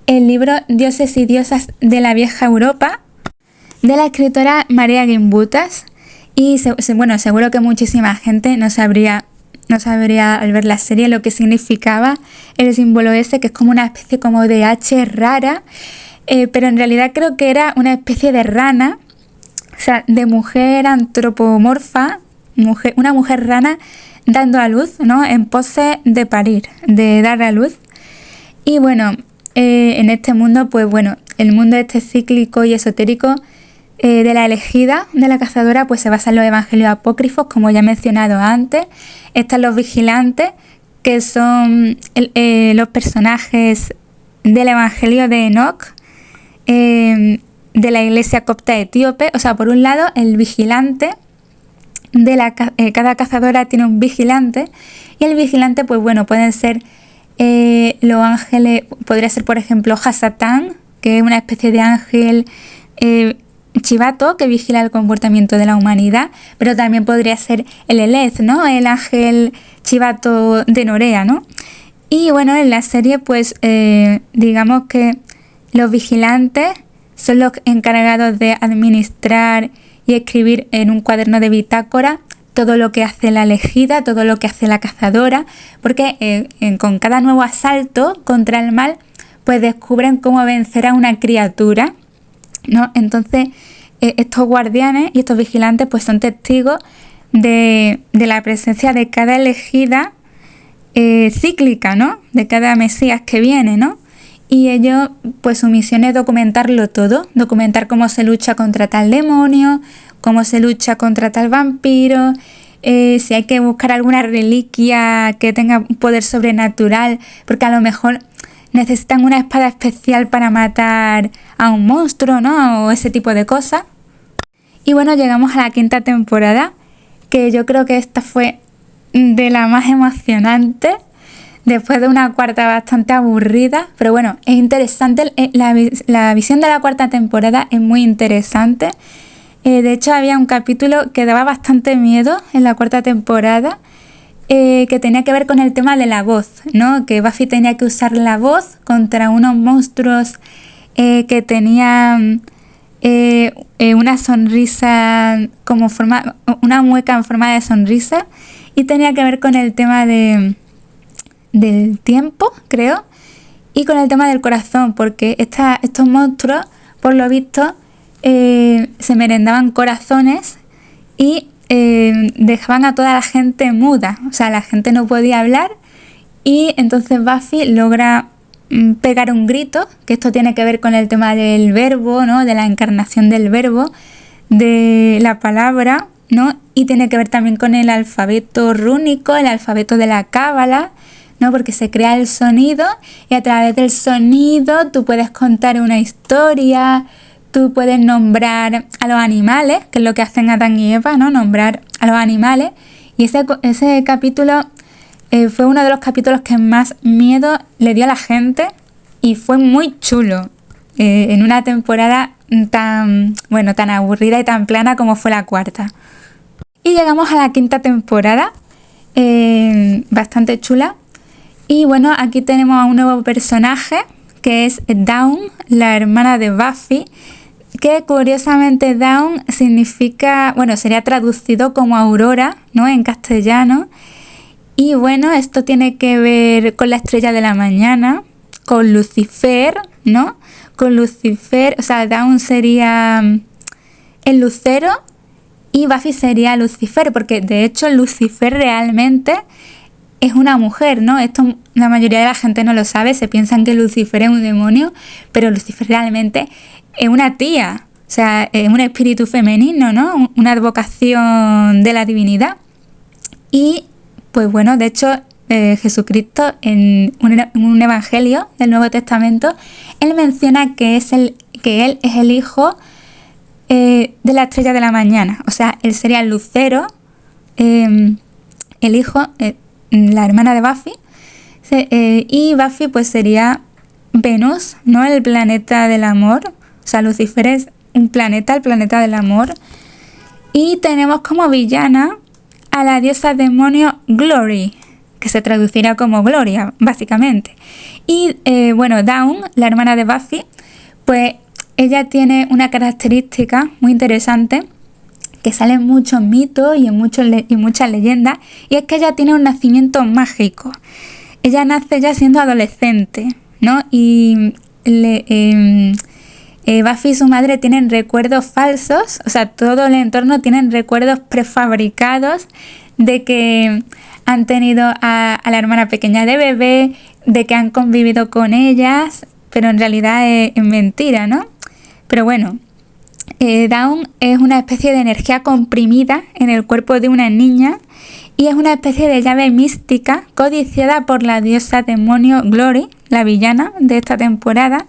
el libro Dioses y Diosas de la Vieja Europa de la escritora María Gimbutas. Y bueno, seguro que muchísima gente no sabría al ver la serie lo que significaba el símbolo ese, que es como una especie como de H rara, pero en realidad creo que era una especie de rana, o sea, de mujer antropomorfa, una mujer rana dando a luz, ¿no?, en pose de parir, de dar a luz. Y bueno, en este mundo, pues bueno, el mundo este cíclico y esotérico de la elegida, de la cazadora, pues se basa en los evangelios apócrifos, como ya he mencionado antes. Están los vigilantes, que son los personajes del evangelio de Enoch, de la iglesia copta etíope. O sea, por un lado, el vigilante cada cazadora tiene un vigilante, y el vigilante, pues bueno, pueden ser los ángeles, podría ser por ejemplo Hasatán, que es una especie de ángel chivato que vigila el comportamiento de la humanidad, pero también podría ser el Elez, ¿no?, el ángel chivato de Norea, ¿no? Y bueno, en la serie pues digamos que los vigilantes son los encargados de administrar y escribir en un cuaderno de bitácora todo lo que hace la elegida, todo lo que hace la cazadora, porque con cada nuevo asalto contra el mal pues descubren cómo vencer a una criatura, ¿no? Entonces estos guardianes y estos vigilantes pues son testigos de la presencia de cada elegida cíclica, ¿no?, de cada mesías que viene, ¿no? y ellos, pues su misión es documentarlo todo, documentar cómo se lucha contra tal demonio, cómo se lucha contra tal vampiro, si hay que buscar alguna reliquia que tenga un poder sobrenatural, porque a lo mejor necesitan una espada especial para matar a un monstruo, ¿no? O ese tipo de cosas. Y bueno, llegamos a la 5ª temporada, que yo creo que esta fue de la más emocionante, después de una 4ª bastante aburrida, pero bueno, es interesante, la visión de la 4ª temporada es muy interesante. De hecho, había un capítulo que daba bastante miedo en la 4ª temporada, que tenía que ver con el tema de la voz, ¿no? Que Buffy tenía que usar la voz contra unos monstruos que tenían una sonrisa como una mueca en forma de sonrisa, y tenía que ver con el tema del tiempo, creo, y con el tema del corazón, porque estos monstruos, por lo visto, se merendaban corazones y dejaban a toda la gente muda, o sea, la gente no podía hablar, y entonces Buffy logra pegar un grito, que esto tiene que ver con el tema del verbo, ¿no? De la encarnación del verbo, de la palabra, ¿no? Y tiene que ver también con el alfabeto rúnico, el alfabeto de la cábala, ¿no? Porque se crea el sonido y a través del sonido tú puedes contar una historia, tú puedes nombrar a los animales, que es lo que hacen Adán y Eva, ¿no? Nombrar a los animales. Y ese capítulo fue uno de los capítulos que más miedo le dio a la gente y fue muy chulo en una temporada tan aburrida y tan plana como fue la 4ª. Y llegamos a la 5ª temporada, bastante chula. Y bueno, aquí tenemos a un nuevo personaje que es Dawn, la hermana de Buffy, que curiosamente Dawn significa, bueno, sería traducido como aurora, ¿no? En castellano. Y bueno, esto tiene que ver con la estrella de la mañana, con Lucifer, ¿no? Con Lucifer, o sea, Dawn sería el lucero y Buffy sería Lucifer, porque de hecho Lucifer realmente es una mujer, ¿no? Esto la mayoría de la gente no lo sabe, se piensan que Lucifer es un demonio, pero Lucifer realmente es una tía, o sea, es un espíritu femenino, ¿no? Una advocación de la divinidad. Y pues bueno, de hecho, Jesucristo en un evangelio del Nuevo Testamento, él menciona que él es el hijo de la estrella de la mañana, o sea, él sería el lucero, el hijo, la hermana de Buffy, y Buffy pues sería Venus, ¿no? El planeta del amor, o sea, Lucifer es un planeta, el planeta del amor. Y tenemos como villana a la diosa demonio Glory, que se traducirá como Gloria, básicamente. Y bueno, Dawn, la hermana de Buffy, pues ella tiene una característica muy interesante que sale en muchos mitos y en muchas leyendas, y es que ella tiene un nacimiento mágico. Ella nace ya siendo adolescente, ¿no? Y Buffy y su madre tienen recuerdos falsos, o sea, todo el entorno tienen recuerdos prefabricados de que han tenido a la hermana pequeña de bebé, de que han convivido con ellas, pero en realidad es mentira, ¿no? Pero bueno, Dawn es una especie de energía comprimida en el cuerpo de una niña y es una especie de llave mística codiciada por la diosa demonio Glory, la villana de esta temporada,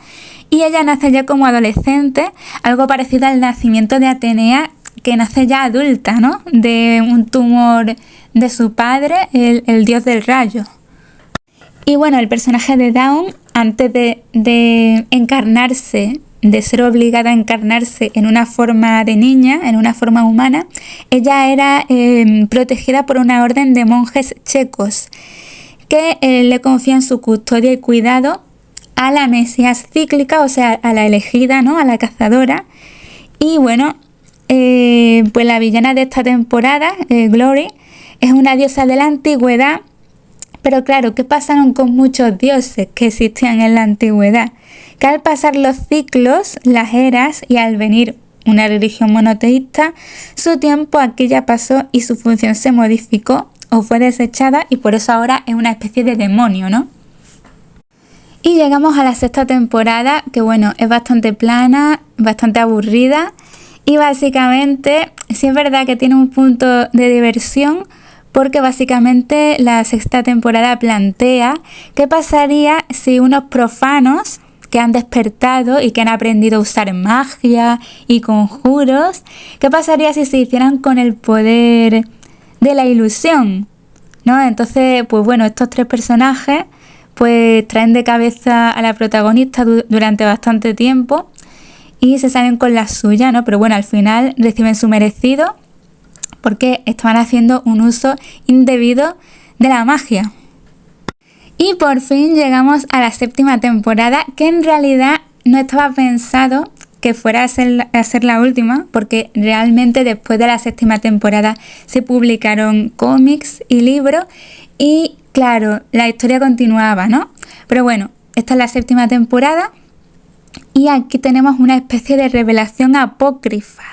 y ella nace ya como adolescente, algo parecido al nacimiento de Atenea, que nace ya adulta, ¿no? De un tumor de su padre, el dios del rayo. Y bueno, el personaje de Dawn, antes de encarnarse, de ser obligada a encarnarse en una forma de niña, en una forma humana, ella era protegida por una orden de monjes checos que le confían su custodia y cuidado a la Mesías cíclica, o sea, a la elegida, ¿no? A la cazadora. Y bueno, pues la villana de esta temporada, Glory, es una diosa de la antigüedad, pero claro, ¿qué pasaron con muchos dioses que existían en la antigüedad? Que al pasar los ciclos, las eras y al venir una religión monoteísta, su tiempo aquí ya pasó y su función se modificó o fue desechada, y por eso ahora es una especie de demonio, ¿no? Y llegamos a la sexta temporada, que bueno, es bastante plana, bastante aburrida. Y básicamente, sí es verdad que tiene un punto de diversión, porque básicamente la sexta temporada plantea qué pasaría si unos profanos que han despertado y que han aprendido a usar magia y conjuros, qué pasaría si se hicieran con el poder de la ilusión, ¿no? Entonces, pues bueno, estos tres personajes pues traen de cabeza a la protagonista durante bastante tiempo y se salen con la suya, ¿no? Pero bueno, al final reciben su merecido porque estaban haciendo un uso indebido de la magia. Y por fin llegamos a la séptima temporada, que en realidad no estaba pensado que fuera a ser la última, porque realmente después de la séptima temporada se publicaron cómics y libros y claro, la historia continuaba, ¿no? Pero bueno, esta es la séptima temporada y aquí tenemos una especie de revelación apócrifa.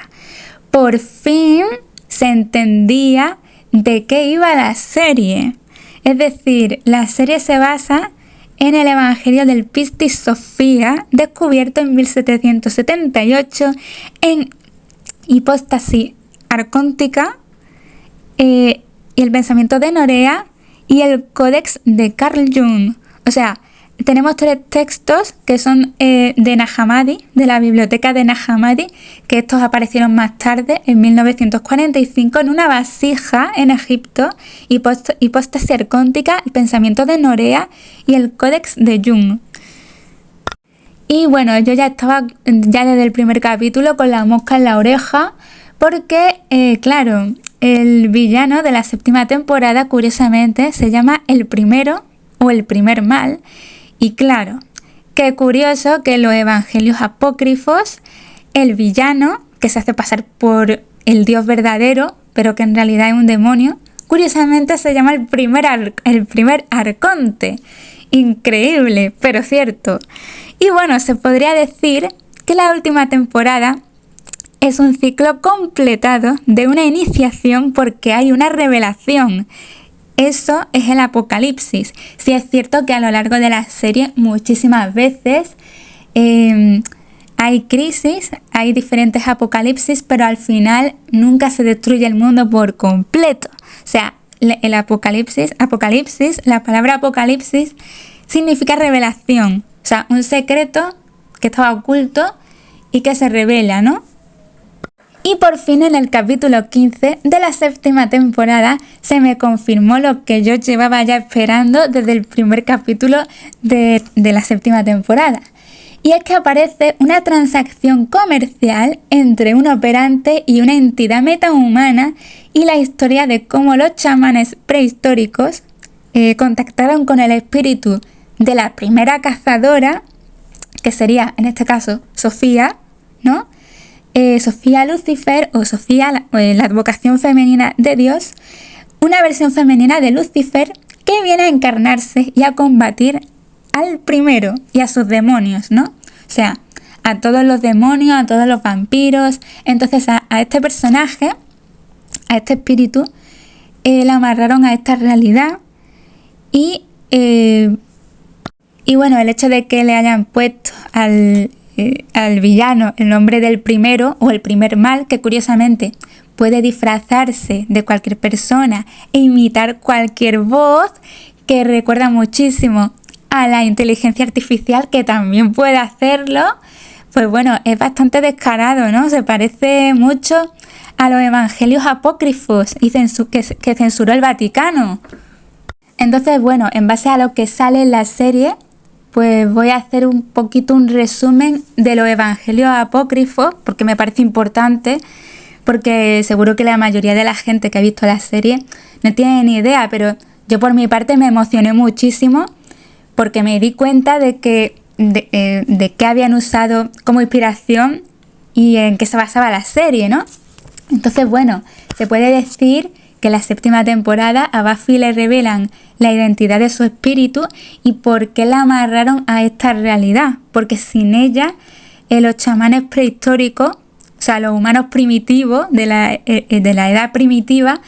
Por fin se entendía de qué iba la serie. Es decir, la serie se basa en el Evangelio del Pistis Sophia, descubierto en 1778 en Hipóstasis Arcóntica, y el pensamiento de Norea y el Códex de Carl Jung. O sea, tenemos tres textos que son de Nag Hammadi, de la biblioteca de Nag Hammadi, que estos aparecieron más tarde, en 1945, en una vasija en Egipto, Hipóstasis Arcóntica, el pensamiento de Norea y el Códex de Jung. Y bueno, yo ya estaba desde el primer capítulo con la mosca en la oreja, porque, claro, el villano de la séptima temporada, curiosamente, se llama el primero o el primer mal. Y claro, qué curioso que en los evangelios apócrifos, el villano, que se hace pasar por el Dios verdadero, pero que en realidad es un demonio, curiosamente se llama el primer arconte. Increíble, pero cierto. Y bueno, se podría decir que la última temporada es un ciclo completado de una iniciación porque hay una revelación. Eso es el apocalipsis. Sí es cierto que a lo largo de la serie muchísimas veces hay crisis, hay diferentes apocalipsis, pero al final nunca se destruye el mundo por completo. O sea, el apocalipsis, la palabra apocalipsis significa revelación. O sea, un secreto que estaba oculto y que se revela, ¿no? Y por fin en el capítulo 15 de la séptima temporada se me confirmó lo que yo llevaba ya esperando desde el primer capítulo de la séptima temporada. Y es que aparece una transacción comercial entre un operante y una entidad metahumana y la historia de cómo los chamanes prehistóricos contactaron con el espíritu de la primera cazadora, que sería en este caso Sofía, ¿no? Sofía Lucifer o Sofía, la advocación femenina de Dios, una versión femenina de Lucifer que viene a encarnarse y a combatir al primero y a sus demonios, ¿no? O sea, a todos los demonios, a todos los vampiros. Entonces a este personaje, a este espíritu, le amarraron a esta realidad y bueno, el hecho de que le hayan puesto al villano el nombre del primero o el primer mal, que curiosamente puede disfrazarse de cualquier persona e imitar cualquier voz, que recuerda muchísimo a la inteligencia artificial, que también puede hacerlo, pues bueno, es bastante descarado, ¿no? Se parece mucho a los evangelios apócrifos y que censuró el Vaticano. Entonces, bueno, en base a lo que sale en la serie, pues voy a hacer un poquito un resumen de los evangelios apócrifos, porque me parece importante, porque seguro que la mayoría de la gente que ha visto la serie no tiene ni idea, pero yo por mi parte me emocioné muchísimo porque me di cuenta de qué habían usado como inspiración y en qué se basaba la serie, ¿no? Entonces, bueno, se puede decir que en la séptima temporada a Buffy le revelan la identidad de su espíritu y por qué la amarraron a esta realidad. Porque sin ella, los chamanes prehistóricos, o sea, los humanos primitivos de la edad primitiva,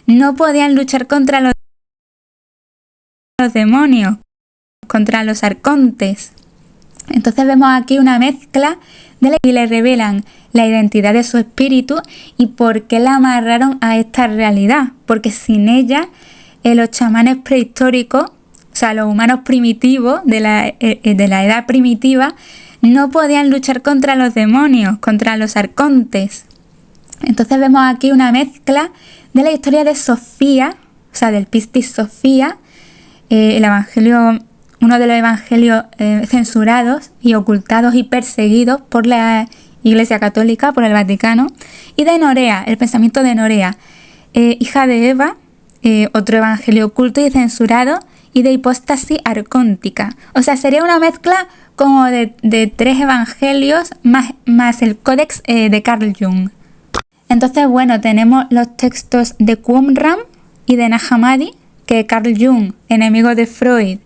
no podían luchar contra los los demonios, contra los arcontes. Entonces vemos aquí una mezcla de la que le revelan la identidad de su espíritu y por qué la amarraron a esta realidad, porque sin ella los chamanes prehistóricos, o sea, los humanos primitivos de la edad primitiva, no podían luchar contra los demonios, contra los arcontes. Entonces vemos aquí una mezcla de la historia de Sofía, o sea, del Piscis Sofía, el evangelio, uno de los evangelios censurados y ocultados y perseguidos por la Iglesia Católica, por el Vaticano, y de Norea, el pensamiento de Norea, hija de Eva, otro evangelio oculto y censurado, y de hipóstasis arcóntica. O sea, sería una mezcla como de tres evangelios más el códex de Carl Jung. Entonces, bueno, tenemos los textos de Qumran y de Nag Hammadi, que Carl Jung, enemigo de Freud,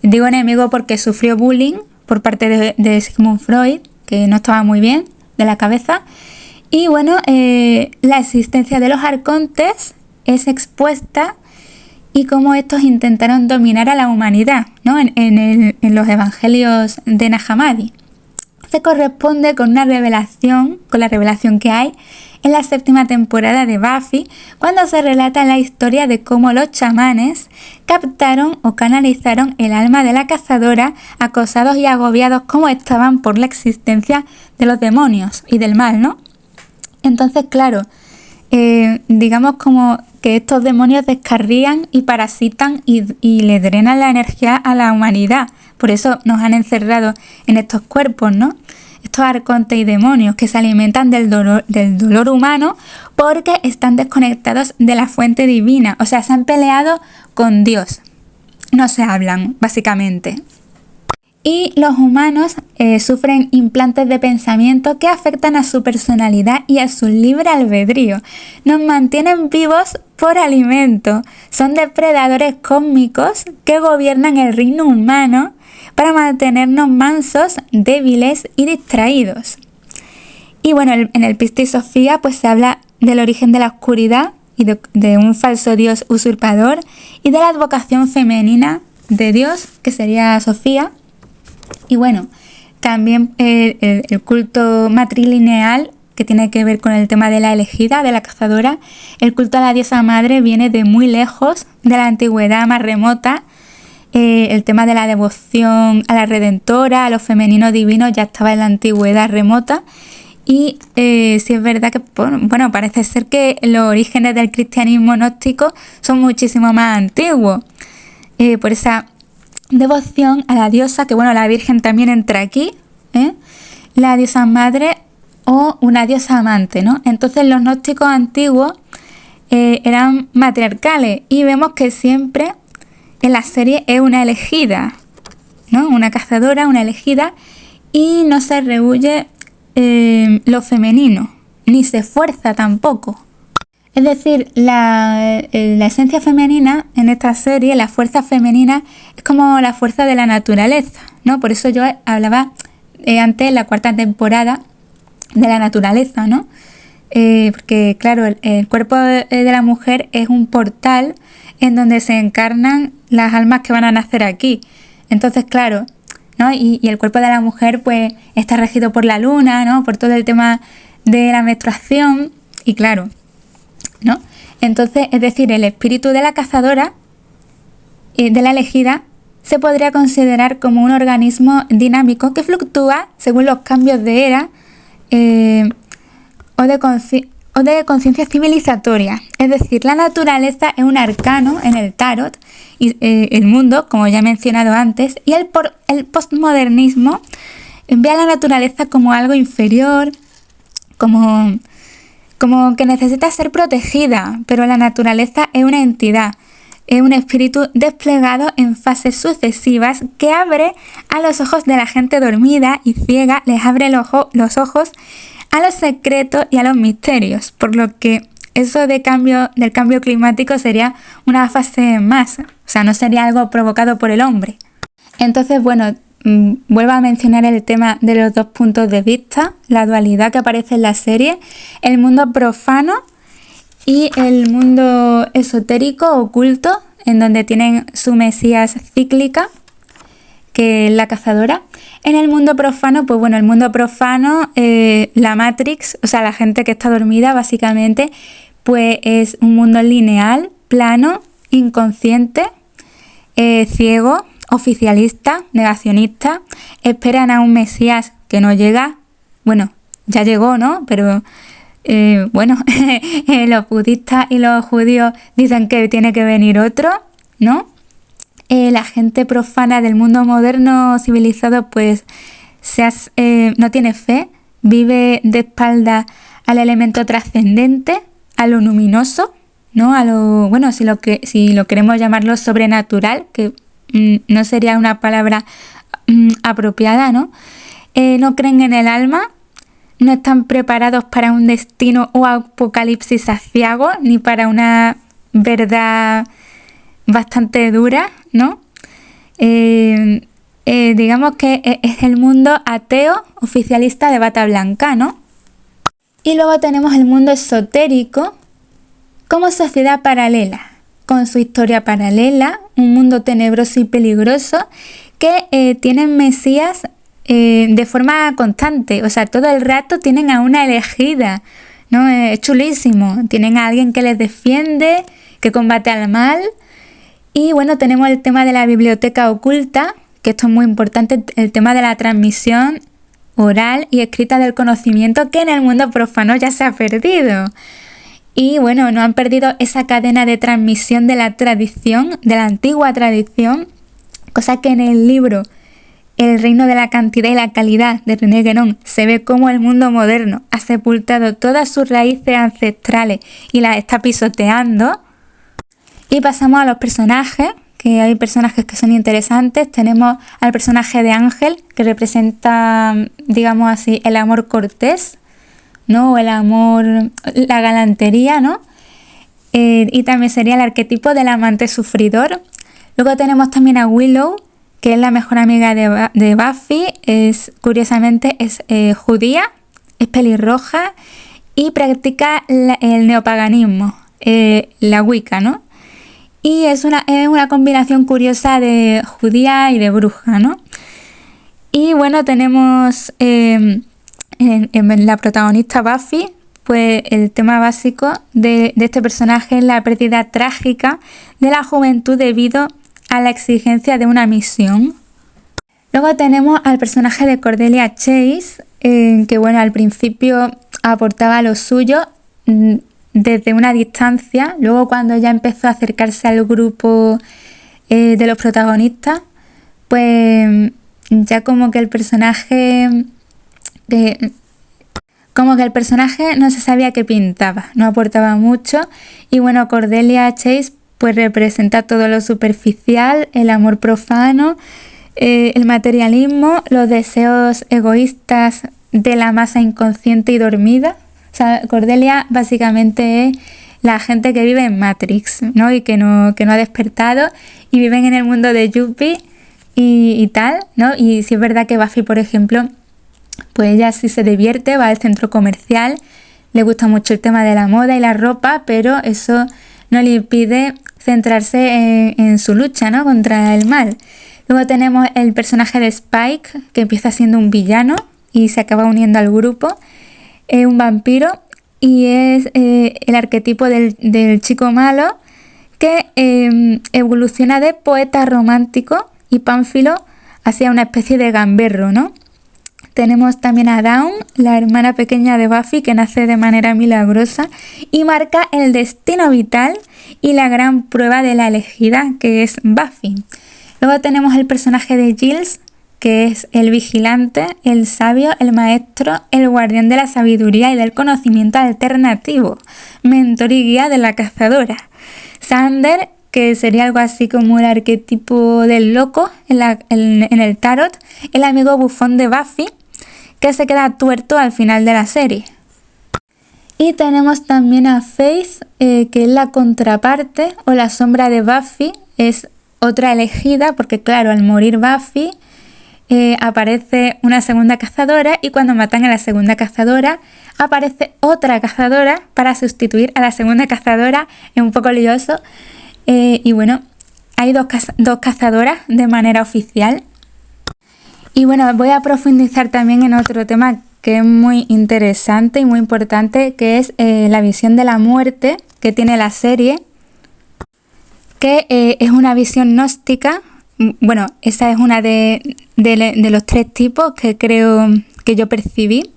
digo enemigo porque sufrió bullying por parte de Sigmund Freud, que no estaba muy bien de la cabeza. Y bueno, la existencia de los arcontes es expuesta y cómo estos intentaron dominar a la humanidad, ¿no? en los evangelios de Nag Hammadi. Se corresponde con la revelación que hay en la 7ª temporada de Buffy, cuando se relata la historia de cómo los chamanes captaron o canalizaron el alma de la cazadora, acosados y agobiados como estaban por la existencia de los demonios y del mal, ¿no? Entonces, claro, digamos como que estos demonios descarrían y parasitan y le drenan la energía a la humanidad. Por eso nos han encerrado en estos cuerpos, ¿no? Estos arcontes y demonios que se alimentan del dolor humano porque están desconectados de la fuente divina. O sea, se han peleado con Dios. No se hablan, básicamente. Y los humanos sufren implantes de pensamiento que afectan a su personalidad y a su libre albedrío. Nos mantienen vivos por alimento. Son depredadores cósmicos que gobiernan el reino humano para mantenernos mansos, débiles y distraídos. Y bueno, en el Piscis Sofía pues se habla del origen de la oscuridad y de un falso dios usurpador y de la advocación femenina de Dios, que sería Sofía. Y bueno, también el culto matrilineal, que tiene que ver con el tema de la elegida, de la cazadora. El culto a la diosa madre viene de muy lejos, de la antigüedad más remota. El tema de la devoción a la Redentora, a lo femenino divino, ya estaba en la antigüedad remota. Y sí es verdad que, bueno, parece ser que los orígenes del cristianismo gnóstico son muchísimo más antiguos. Por esa devoción a la diosa, que bueno, la Virgen también entra aquí, la diosa madre o una diosa amante, ¿no? Entonces los gnósticos antiguos eran matriarcales y vemos que siempre en la serie es una elegida, ¿no? Una cazadora, una elegida, y no se rehúye lo femenino, ni se fuerza tampoco. Es decir, la esencia femenina en esta serie, la fuerza femenina, es como la fuerza de la naturaleza, ¿no? Por eso yo hablaba antes, en la 4ª temporada, de la naturaleza, ¿no? Porque, claro, el cuerpo de la mujer es un portal en donde se encarnan las almas que van a nacer aquí. Entonces, claro, ¿no? Y el cuerpo de la mujer, pues, está regido por la luna, ¿no? Por todo el tema de la menstruación, y claro, ¿no? Entonces, es decir, el espíritu de la cazadora, de la elegida, se podría considerar como un organismo dinámico que fluctúa según los cambios de era o de conciencia civilizatoria. Es decir, la naturaleza es un arcano en el tarot y el mundo, como ya he mencionado antes, y el postmodernismo ve a la naturaleza como algo inferior, como que necesita ser protegida, pero la naturaleza es una entidad, es un espíritu desplegado en fases sucesivas que abre a los ojos de la gente dormida y ciega, les abre los ojos a los secretos y a los misterios, por lo que eso del cambio climático sería una fase más, o sea, no sería algo provocado por el hombre. Entonces, bueno, vuelvo a mencionar el tema de los dos puntos de vista, la dualidad que aparece en la serie, el mundo profano y el mundo esotérico, oculto, en donde tienen su mesías cíclica, que es la cazadora. En el mundo profano, pues bueno, el mundo profano, la Matrix, o sea, la gente que está dormida básicamente, pues es un mundo lineal, plano, inconsciente, ciego, oficialista, negacionista. Esperan a un mesías que no llega. Bueno, ya llegó, ¿no? Pero bueno, los budistas y los judíos dicen que tiene que venir otro, ¿no? La gente profana del mundo moderno civilizado pues no tiene fe, vive de espaldas al elemento trascendente, a lo luminoso, ¿no? A lo, bueno, si lo queremos llamarlo sobrenatural, que no sería una palabra apropiada, ¿no? No creen en el alma, no están preparados para un destino o apocalipsis aciago, ni para una verdad bastante dura, ¿no? Digamos que es el mundo ateo oficialista de bata blanca, ¿no? Y luego tenemos el mundo esotérico como sociedad paralela, con su historia paralela, un mundo tenebroso y peligroso que tienen mesías de forma constante, o sea, todo el rato tienen a una elegida, ¿no? Es chulísimo, tienen a alguien que les defiende, que combate al mal. Y bueno, tenemos el tema de la biblioteca oculta, que esto es muy importante, el tema de la transmisión oral y escrita del conocimiento que en el mundo profano ya se ha perdido. Y bueno, no han perdido esa cadena de transmisión de la tradición, de la antigua tradición, cosa que en el libro El reino de la cantidad y la calidad de René Guénon se ve cómo el mundo moderno ha sepultado todas sus raíces ancestrales y las está pisoteando. Y pasamos a los personajes, que hay personajes que son interesantes. Tenemos al personaje de Ángel, que representa, digamos así, el amor cortés, ¿no? O el amor, la galantería, ¿no? Y también sería el arquetipo del amante sufridor. Luego tenemos también a Willow, que es la mejor amiga de Buffy. Curiosamente es judía, es pelirroja y practica el neopaganismo, la Wicca, ¿no? Y es una combinación curiosa de judía y de bruja, ¿no? Y bueno, tenemos en la protagonista Buffy, pues el tema básico de este personaje es la pérdida trágica de la juventud debido a la exigencia de una misión. Luego tenemos al personaje de Cordelia Chase, que bueno, al principio aportaba lo suyo desde una distancia. Luego cuando ya empezó a acercarse al grupo de los protagonistas, pues ya como que el personaje no se sabía qué pintaba, no aportaba mucho. Y bueno, Cordelia Chase pues representa todo lo superficial, el amor profano, el materialismo, los deseos egoístas de la masa inconsciente y dormida. O sea, Cordelia básicamente es la gente que vive en Matrix, ¿no? Y que no ha despertado y viven en el mundo de Yuppie y tal, ¿no? Y sí es verdad que Buffy, por ejemplo, pues ella sí se divierte, va al centro comercial, le gusta mucho el tema de la moda y la ropa, pero eso no le impide centrarse en su lucha, ¿no? Contra el mal. Luego tenemos el personaje de Spike, que empieza siendo un villano y se acaba uniendo al grupo. Es un vampiro y es el arquetipo del chico malo que evoluciona de poeta romántico y pánfilo hacia una especie de gamberro, ¿no? Tenemos también a Dawn, la hermana pequeña de Buffy, que nace de manera milagrosa y marca el destino vital y la gran prueba de la elegida, que es Buffy. Luego tenemos el personaje de Giles, que es el vigilante, el sabio, el maestro, el guardián de la sabiduría y del conocimiento alternativo, mentor y guía de la cazadora. Xander, que sería algo así como el arquetipo del loco en el tarot, el amigo bufón de Buffy, que se queda tuerto al final de la serie. Y tenemos también a Faith, que es la contraparte o la sombra de Buffy, es otra elegida porque claro, al morir Buffy aparece una segunda cazadora y cuando matan a la segunda cazadora aparece otra cazadora para sustituir a la segunda cazadora. Es un poco lioso y bueno, hay dos cazadoras de manera oficial. Y bueno, voy a profundizar también en otro tema que es muy interesante y muy importante, que es la visión de la muerte que tiene la serie, que es una visión gnóstica. Bueno, esa es una de los 3 tipos que creo que yo percibí.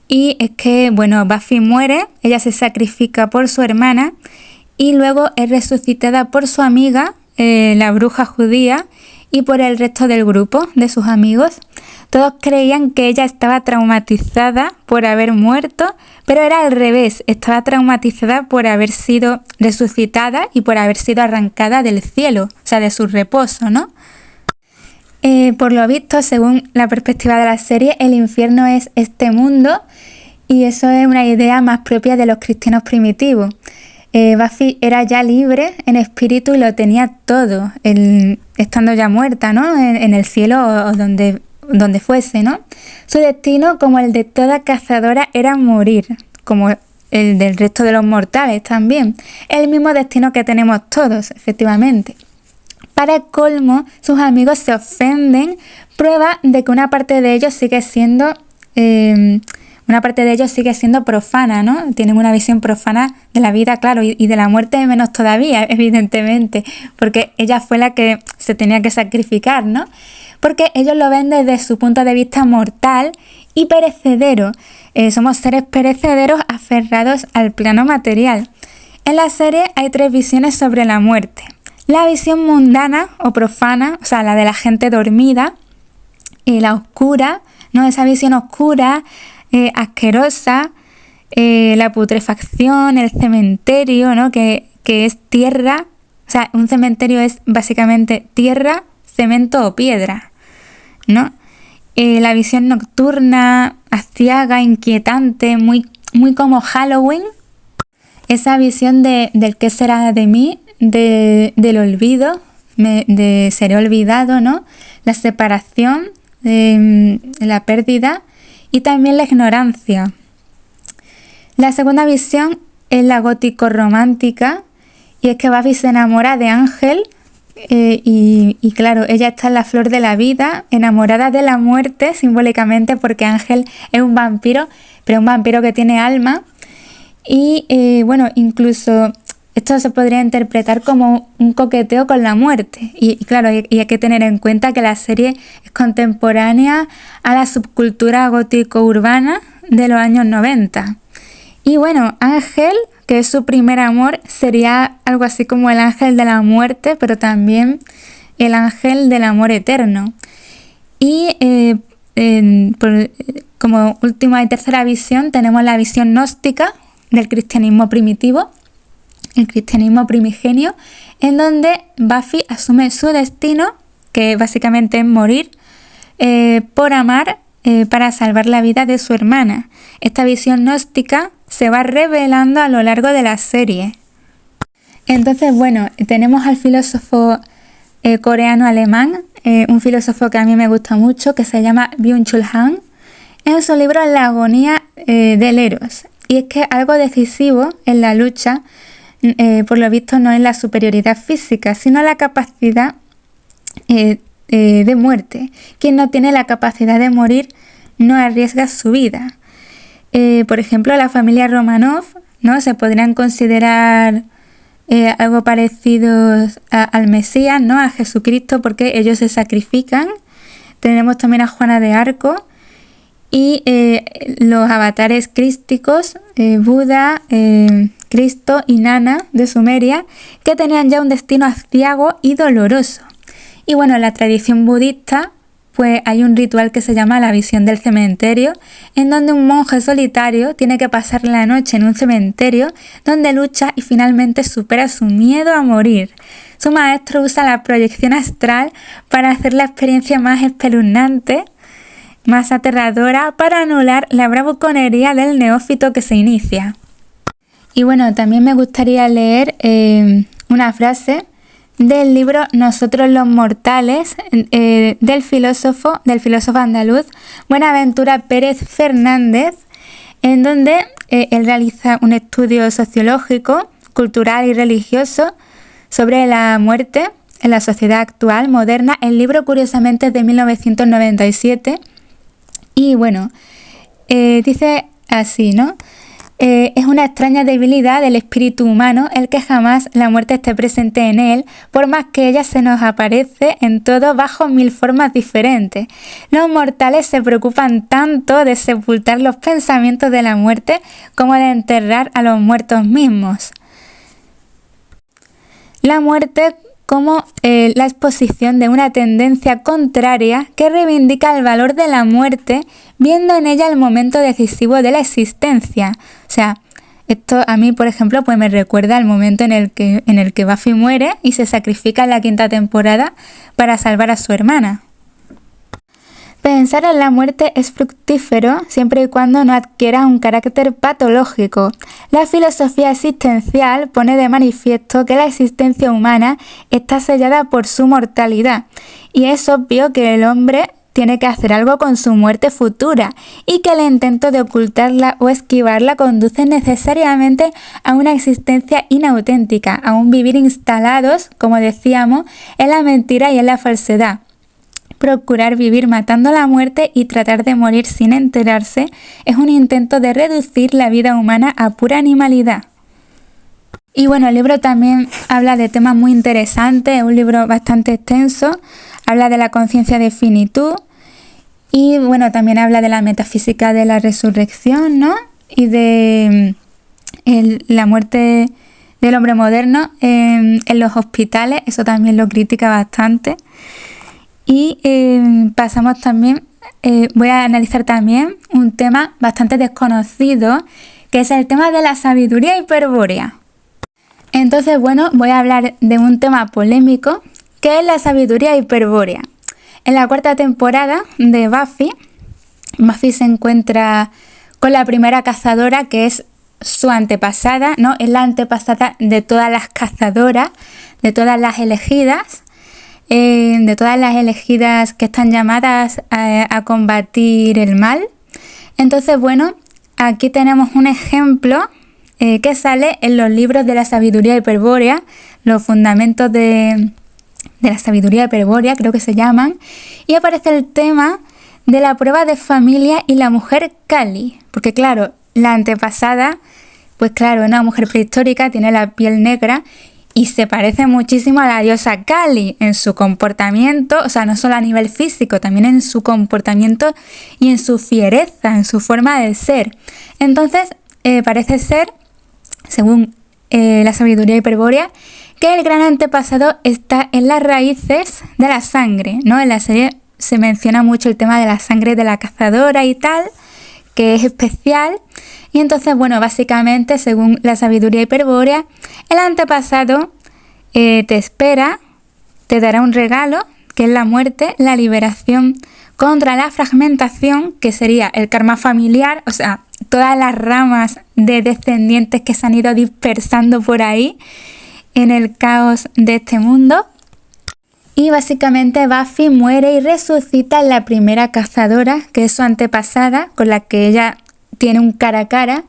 Y es que, bueno, Buffy muere, ella se sacrifica por su hermana y luego es resucitada por su amiga, la bruja judía, y por el resto del grupo de sus amigos. Todos creían que ella estaba traumatizada por haber muerto, pero era al revés, estaba traumatizada por haber sido resucitada y por haber sido arrancada del cielo, o sea, de su reposo, ¿no? Por lo visto, según la perspectiva de la serie, el infierno es este mundo y eso es una idea más propia de los cristianos primitivos. Buffy era ya libre en espíritu y lo tenía todo, estando ya muerta, ¿no? En el cielo o donde fuese, ¿no? Su destino, como el de toda cazadora, era morir, como el del resto de los mortales también. El mismo destino que tenemos todos, efectivamente. Para colmo, sus amigos se ofenden, prueba de que una parte de ellos sigue siendo profana, ¿no? Tienen una visión profana de la vida, claro, y de la muerte menos todavía, evidentemente, porque ella fue la que se tenía que sacrificar, ¿no? Porque ellos lo ven desde su punto de vista mortal y perecedero. Somos seres perecederos aferrados al plano material. En la serie hay 3 visiones sobre la muerte. La visión mundana o profana, o sea, la de la gente dormida, la oscura, ¿no? Esa visión oscura, asquerosa, la putrefacción, el cementerio, ¿no? Que es tierra, o sea, un cementerio es básicamente tierra, cemento o piedra, ¿no? La visión nocturna, aciaga, inquietante, muy, muy como Halloween. Esa visión del qué será de mí, del olvido, de seré olvidado, ¿no? La separación, la pérdida y también la ignorancia. La segunda visión es la gótico-romántica y es que Buffy se enamora de Ángel y claro, ella está en la flor de la vida, enamorada de la muerte simbólicamente porque Ángel es un vampiro, pero un vampiro que tiene alma y bueno, incluso esto se podría interpretar como un coqueteo con la muerte. Y claro, y hay que tener en cuenta que la serie es contemporánea a la subcultura gótico-urbana de los años 90. Y bueno, Ángel, que es su primer amor, sería algo así como el ángel de la muerte, pero también el ángel del amor eterno. Y como última y tercera visión tenemos la visión gnóstica del cristianismo primitivo, el cristianismo primigenio, en donde Buffy asume su destino, que básicamente es morir, por amar, para salvar la vida de su hermana. Esta visión gnóstica se va revelando a lo largo de la serie. Entonces, bueno, tenemos al filósofo coreano-alemán, un filósofo que a mí me gusta mucho, que se llama Byung-Chul Han, en su libro La agonía del Eros. Y es que algo decisivo en la lucha, por lo visto, no es la superioridad física, sino la capacidad de muerte. Quien no tiene la capacidad de morir no arriesga su vida. Por ejemplo, la familia Romanov, ¿no? Se podrían considerar algo parecido al Mesías, ¿no? A Jesucristo, porque ellos se sacrifican. Tenemos también a Juana de Arco y los avatares crísticos, Buda, Cristo y Nana de Sumeria, que tenían ya un destino aciago y doloroso. Y bueno, en la tradición budista, pues hay un ritual que se llama la visión del cementerio, en donde un monje solitario tiene que pasar la noche en un cementerio donde lucha y finalmente supera su miedo a morir. Su maestro usa la proyección astral para hacer la experiencia más espeluznante, más aterradora, para anular la bravuconería del neófito que se inicia. Y bueno, también me gustaría leer una frase del libro Nosotros los Mortales, del filósofo andaluz Buenaventura Pérez Fernández, en donde él realiza un estudio sociológico, cultural y religioso sobre la muerte, en la sociedad actual, moderna. El libro curiosamente es de 1997 y bueno, dice así, ¿no? Es una extraña debilidad del espíritu humano el que jamás la muerte esté presente en él, por más que ella se nos aparece en todo bajo mil formas diferentes. Los mortales se preocupan tanto de sepultar los pensamientos de la muerte como de enterrar a los muertos mismos. La muerte como la exposición de una tendencia contraria que reivindica el valor de la muerte, viendo en ella el momento decisivo de la existencia. O sea, esto a mí, por ejemplo, pues me recuerda al momento en el que Buffy muere y se sacrifica en la 5ª temporada para salvar a su hermana. Pensar en la muerte es fructífero siempre y cuando no adquiera un carácter patológico. La filosofía existencial pone de manifiesto que la existencia humana está sellada por su mortalidad, y es obvio que el hombre tiene que hacer algo con su muerte futura y que el intento de ocultarla o esquivarla conduce necesariamente a una existencia inauténtica, a un vivir instalados, como decíamos, en la mentira y en la falsedad. Procurar vivir matando la muerte y tratar de morir sin enterarse es un intento de reducir la vida humana a pura animalidad. Y bueno, el libro también habla de temas muy interesantes, es un libro bastante extenso, habla de la conciencia de finitud y bueno, también habla de la metafísica de la resurrección, ¿no? Y de la muerte del hombre moderno en los hospitales, eso también lo critica bastante. Y pasamos también, voy a analizar también un tema bastante desconocido, que es el tema de la sabiduría hiperbórea. Entonces, bueno, voy a hablar de un tema polémico, que es la sabiduría hiperbórea. En la 4ª temporada de Buffy se encuentra con la primera cazadora, que es su antepasada, ¿no? Es la antepasada de todas las cazadoras, de todas las elegidas. De todas las elegidas que están llamadas a combatir el mal. Entonces, bueno, aquí tenemos un ejemplo que sale en los libros de la sabiduría hiperbórea, los fundamentos de la sabiduría hiperbórea, creo que se llaman, y aparece el tema de la prueba de familia y la mujer Kali, porque claro, la antepasada, pues claro, es una mujer prehistórica, tiene la piel negra, y se parece muchísimo a la diosa Kali en su comportamiento, o sea, no solo a nivel físico, también en su comportamiento y en su fiereza, en su forma de ser. Entonces, parece ser, según la sabiduría hiperbórea, que el gran antepasado está en las raíces de la sangre, ¿no? En la serie se menciona mucho el tema de la sangre de la cazadora y tal, que es especial. Y entonces, bueno, básicamente, según la sabiduría hiperbórea, el antepasado te espera, te dará un regalo, que es la muerte, la liberación contra la fragmentación, que sería el karma familiar, o sea, todas las ramas de descendientes que se han ido dispersando por ahí en el caos de este mundo. Y básicamente Buffy muere y resucita en la primera cazadora, que es su antepasada, con la que ella tiene un cara a cara,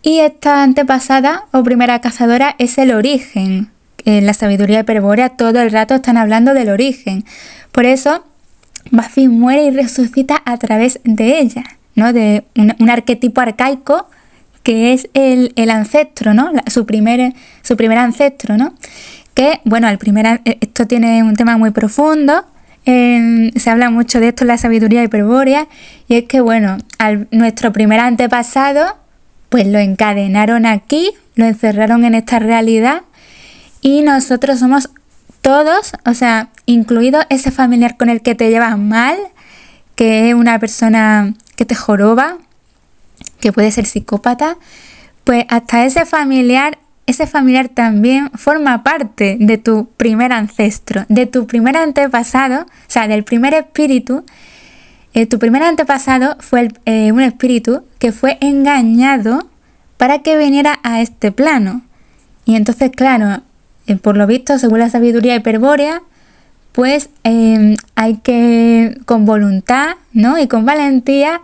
y esta antepasada o primera cazadora es el origen. En la sabiduría hiperbórea todo el rato están hablando del origen. Por eso Buffy muere y resucita a través de ella, ¿no? De un arquetipo arcaico que es el ancestro, ¿no? Su primer ancestro, ¿no? Que, bueno, esto tiene un tema muy profundo. Se habla mucho de esto en la sabiduría hiperbórea, y es que, bueno, nuestro primer antepasado, pues lo encadenaron aquí, lo encerraron en esta realidad, y nosotros somos todos, o sea, incluido ese familiar con el que te llevas mal, que es una persona que te joroba, que puede ser psicópata, pues hasta ese familiar también forma parte de tu primer ancestro, de tu primer antepasado, o sea, del primer espíritu. Tu primer antepasado fue un espíritu que fue engañado para que viniera a este plano. Y entonces, claro, por lo visto, según la sabiduría hiperbórea, pues hay que, con voluntad, ¿no? Y con valentía,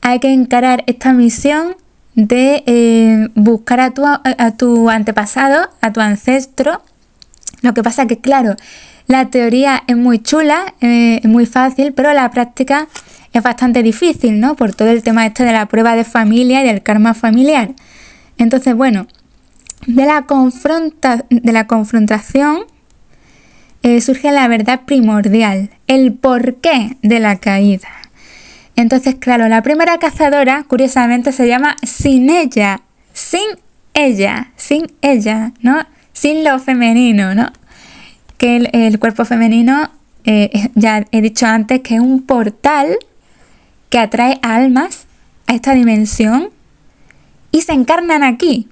hay que encarar esta misión de buscar a tu antepasado, a tu ancestro, Lo que pasa que, claro, la teoría es muy chula, es muy fácil, pero la práctica es bastante difícil, ¿no? Por todo el tema este de la prueba de familia y del karma familiar. Entonces, bueno, de la confrontación surge la verdad primordial, el porqué de la caída. Entonces, claro, la primera cazadora, curiosamente, se llama sin ella, ¿no? Sin lo femenino, ¿no? Que el cuerpo femenino, ya he dicho antes, que es un portal que atrae almas a esta dimensión y se encarnan aquí.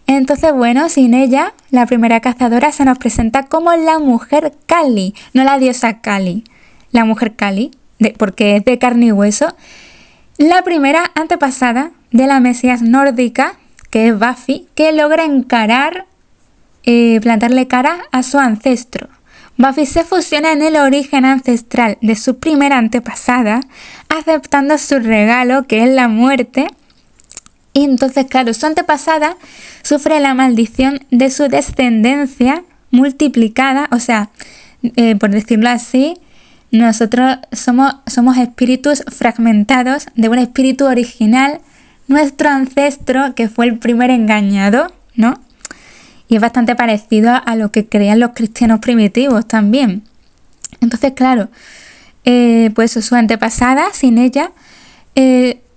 Entonces, bueno, sin ella, la primera cazadora se nos presenta como la mujer Kali, no la diosa Kali, la mujer Kali, porque es de carne y hueso, la primera antepasada de la mesías nórdica, que es Buffy, que logra plantarle cara a su ancestro. Buffy se fusiona en el origen ancestral de su primera antepasada, aceptando su regalo, que es la muerte. Y entonces, claro, su antepasada sufre la maldición de su descendencia multiplicada. O sea, por decirlo así, nosotros somos espíritus fragmentados de un espíritu original, nuestro ancestro, que fue el primer engañado, ¿no? Y es bastante parecido a lo que creían los cristianos primitivos también. Entonces, claro, pues su antepasada, sin ella,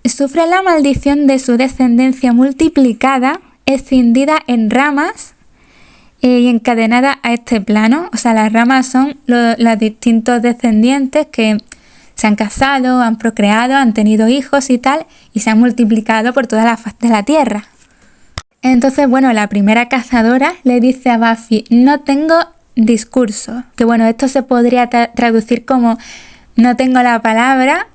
sufre la maldición de su descendencia multiplicada, escindida en ramas y encadenada a este plano. O sea, las ramas son los distintos descendientes que se han casado, han procreado, han tenido hijos y tal, y se han multiplicado por toda la faz de la tierra. Entonces, bueno, la primera cazadora le dice a Buffy: no tengo discurso. Que bueno, esto se podría traducir como no tengo la palabra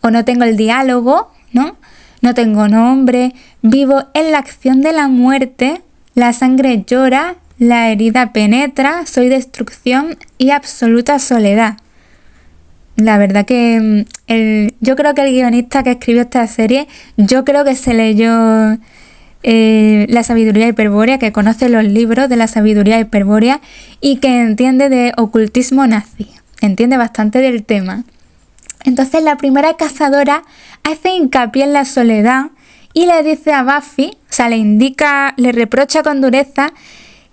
o no tengo el diálogo, ¿no? No tengo nombre, vivo en la acción de la muerte, la sangre llora, la herida penetra, soy destrucción y absoluta soledad. La verdad que yo creo que el guionista que escribió esta serie, yo creo que se leyó la sabiduría hiperbórea, que conoce los libros de la sabiduría hiperbórea y que entiende de ocultismo nazi, entiende bastante del tema. Entonces la primera cazadora hace hincapié en la soledad y le dice a Buffy, o sea, le reprocha con dureza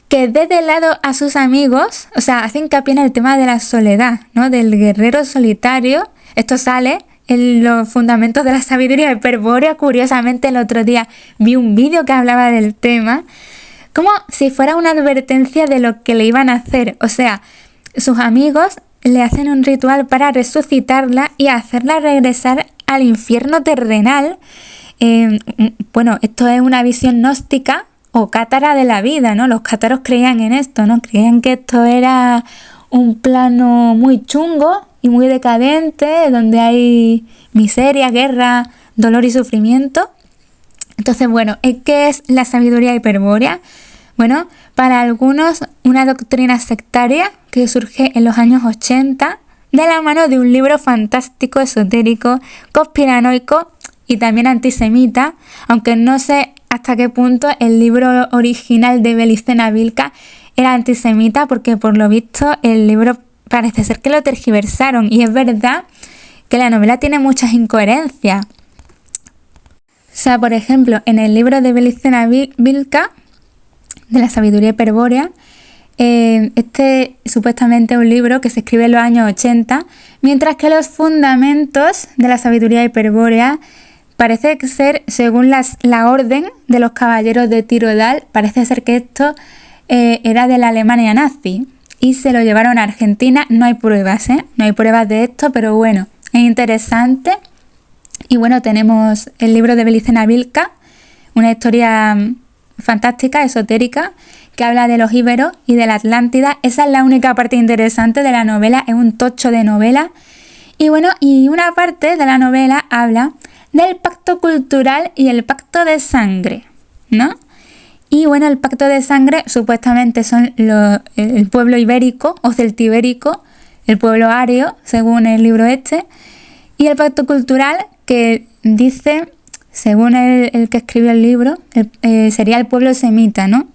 que dé de lado a sus amigos, o sea, hace hincapié en el tema de la soledad, ¿no? Del guerrero solitario. Esto sale en los fundamentos de la sabiduría hiperbórea. Curiosamente, el otro día vi un vídeo que hablaba del tema, como si fuera una advertencia de lo que le iban a hacer. O sea, sus amigos le hacen un ritual para resucitarla y hacerla regresar al infierno terrenal. Bueno, esto es una visión gnóstica o cátara de la vida, ¿no? Los cátaros creían en esto, ¿no? Creían que esto era un plano muy chungo y muy decadente, donde hay miseria, guerra, dolor y sufrimiento. Entonces, bueno, ¿qué es la sabiduría hiperbórea? Bueno, para algunos una doctrina sectaria que surge en los años 80 de la mano de un libro fantástico, esotérico, conspiranoico y también antisemita, aunque no sé hasta qué punto el libro original de Belicena Vilca era antisemita, porque por lo visto el libro parece ser que lo tergiversaron, y es verdad que la novela tiene muchas incoherencias. O sea, por ejemplo, en el libro de Belicena Vilca, de la sabiduría hiperbórea, este supuestamente es un libro que se escribe en los años 80, mientras que los fundamentos de la sabiduría hiperbórea parece ser, según la orden de los caballeros de Tiro-Dal, parece ser que esto era de la Alemania nazi y se lo llevaron a Argentina. No hay pruebas, no hay pruebas de esto, pero bueno, es interesante. Y bueno, tenemos el libro de Belicena Vilca, una historia fantástica, esotérica, que habla de los íberos y de la Atlántida. Esa es la única parte interesante de la novela, es un tocho de novela. Y bueno, y una parte de la novela habla del pacto cultural y el pacto de sangre, ¿no? Y bueno, el pacto de sangre supuestamente son el pueblo ibérico o celtibérico, el pueblo ario, según el libro este, y el pacto cultural, que dice, según el que escribió el libro, sería el pueblo semita, ¿no?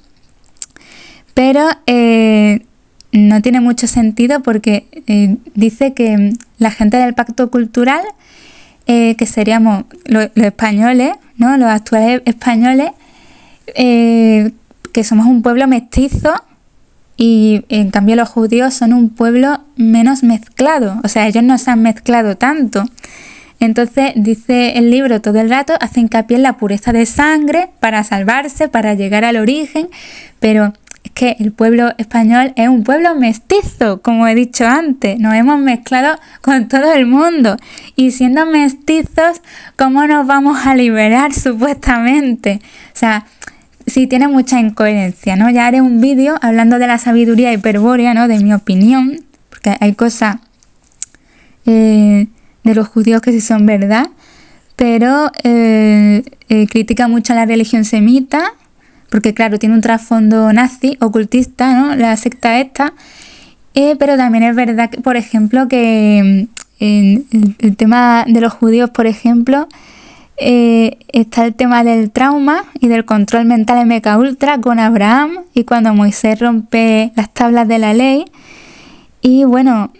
Pero no tiene mucho sentido porque dice que la gente del pacto cultural, que seríamos los españoles, ¿no? Los actuales españoles, que somos un pueblo mestizo, y en cambio los judíos son un pueblo menos mezclado, o sea, ellos no se han mezclado tanto. Entonces dice el libro todo el rato, hace hincapié en la pureza de sangre para salvarse, para llegar al origen, pero es que el pueblo español es un pueblo mestizo, como he dicho antes, nos hemos mezclado con todo el mundo, y siendo mestizos, ¿cómo nos vamos a liberar supuestamente? O sea, sí tiene mucha incoherencia, ¿no? Ya haré un vídeo hablando de la sabiduría hiperbórea, ¿no? De mi opinión, porque hay cosas de los judíos que sí son verdad, pero critica mucho a la religión semita, porque claro, tiene un trasfondo nazi, ocultista, ¿no? La secta esta, pero también es verdad que, por ejemplo, que el tema de los judíos, por ejemplo, está el tema del trauma y del control mental MKUltra con Abraham y cuando Moisés rompe las tablas de la ley. Y bueno,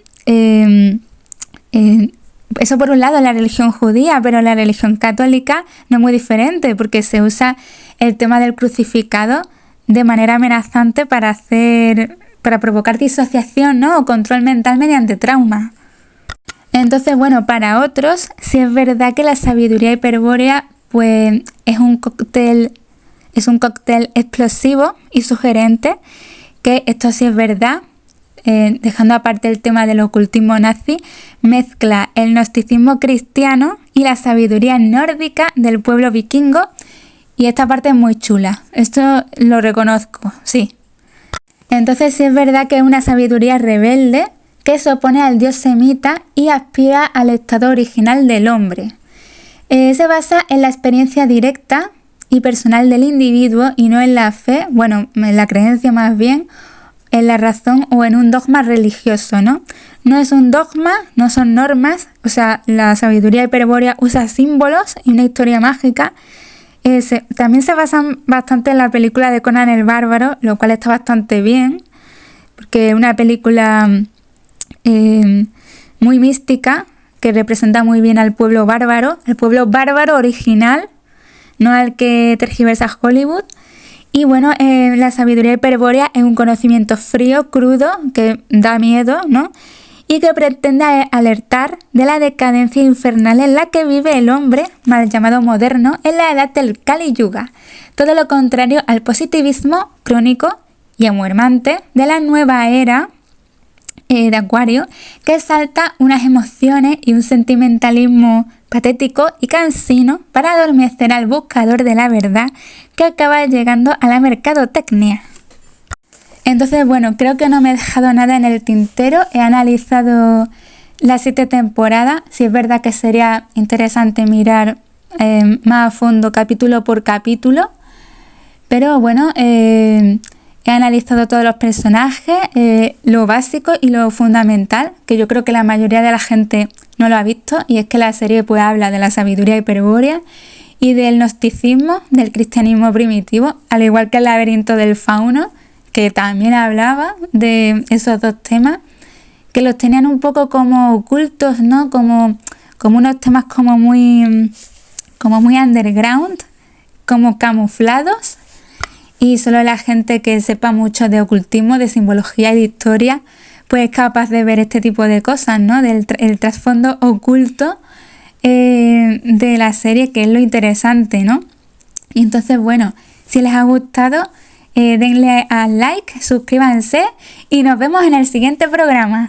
eso por un lado es la religión judía, pero la religión católica no es muy diferente porque se usa el tema del crucificado de manera amenazante para provocar disociación, ¿no? O control mental mediante trauma. Entonces, bueno, para otros sí es verdad que la sabiduría hiperbórea pues es un cóctel explosivo y sugerente, que esto sí es verdad, dejando aparte el tema del ocultismo nazi, mezcla el gnosticismo cristiano y la sabiduría nórdica del pueblo vikingo, y esta parte es muy chula, esto lo reconozco, sí. Entonces sí es verdad que es una sabiduría rebelde que se opone al dios semita y aspira al estado original del hombre. Se basa en la experiencia directa y personal del individuo y no en la fe, bueno, en la creencia más bien, en la razón o en un dogma religioso, ¿no? No es un dogma, no son normas, o sea, la sabiduría hiperbórea usa símbolos y una historia mágica. También se basan bastante en la película de Conan el Bárbaro, lo cual está bastante bien, porque es una película muy mística que representa muy bien al pueblo bárbaro, el pueblo bárbaro original, no al que tergiversa Hollywood. Y bueno, la sabiduría hiperbórea es un conocimiento frío, crudo, que da miedo, ¿no? Y que pretende alertar de la decadencia infernal en la que vive el hombre, mal llamado moderno, en la edad del Kali Yuga. Todo lo contrario al positivismo crónico y amuermante de la nueva era de Acuario, que exalta unas emociones y un sentimentalismo patético y cansino para adormecer al buscador de la verdad que acaba llegando a la mercadotecnia. Entonces, bueno, creo que no me he dejado nada en el tintero, he analizado las 7 temporadas, si es verdad que sería interesante mirar más a fondo capítulo por capítulo, pero bueno, he analizado todos los personajes, lo básico y lo fundamental, que yo creo que la mayoría de la gente no lo ha visto, y es que la serie pues habla de la sabiduría hiperbórea y del gnosticismo, del cristianismo primitivo, al igual que el laberinto del fauno, que también hablaba de esos dos temas, que los tenían un poco como ocultos, ¿no? Como unos temas como muy underground, como camuflados, y solo la gente que sepa mucho de ocultismo, de simbología y de historia, pues es capaz de ver este tipo de cosas, ¿no? El trasfondo oculto de la serie, que es lo interesante, ¿no? Y entonces, bueno, si les ha gustado, denle al like, suscríbanse y nos vemos en el siguiente programa.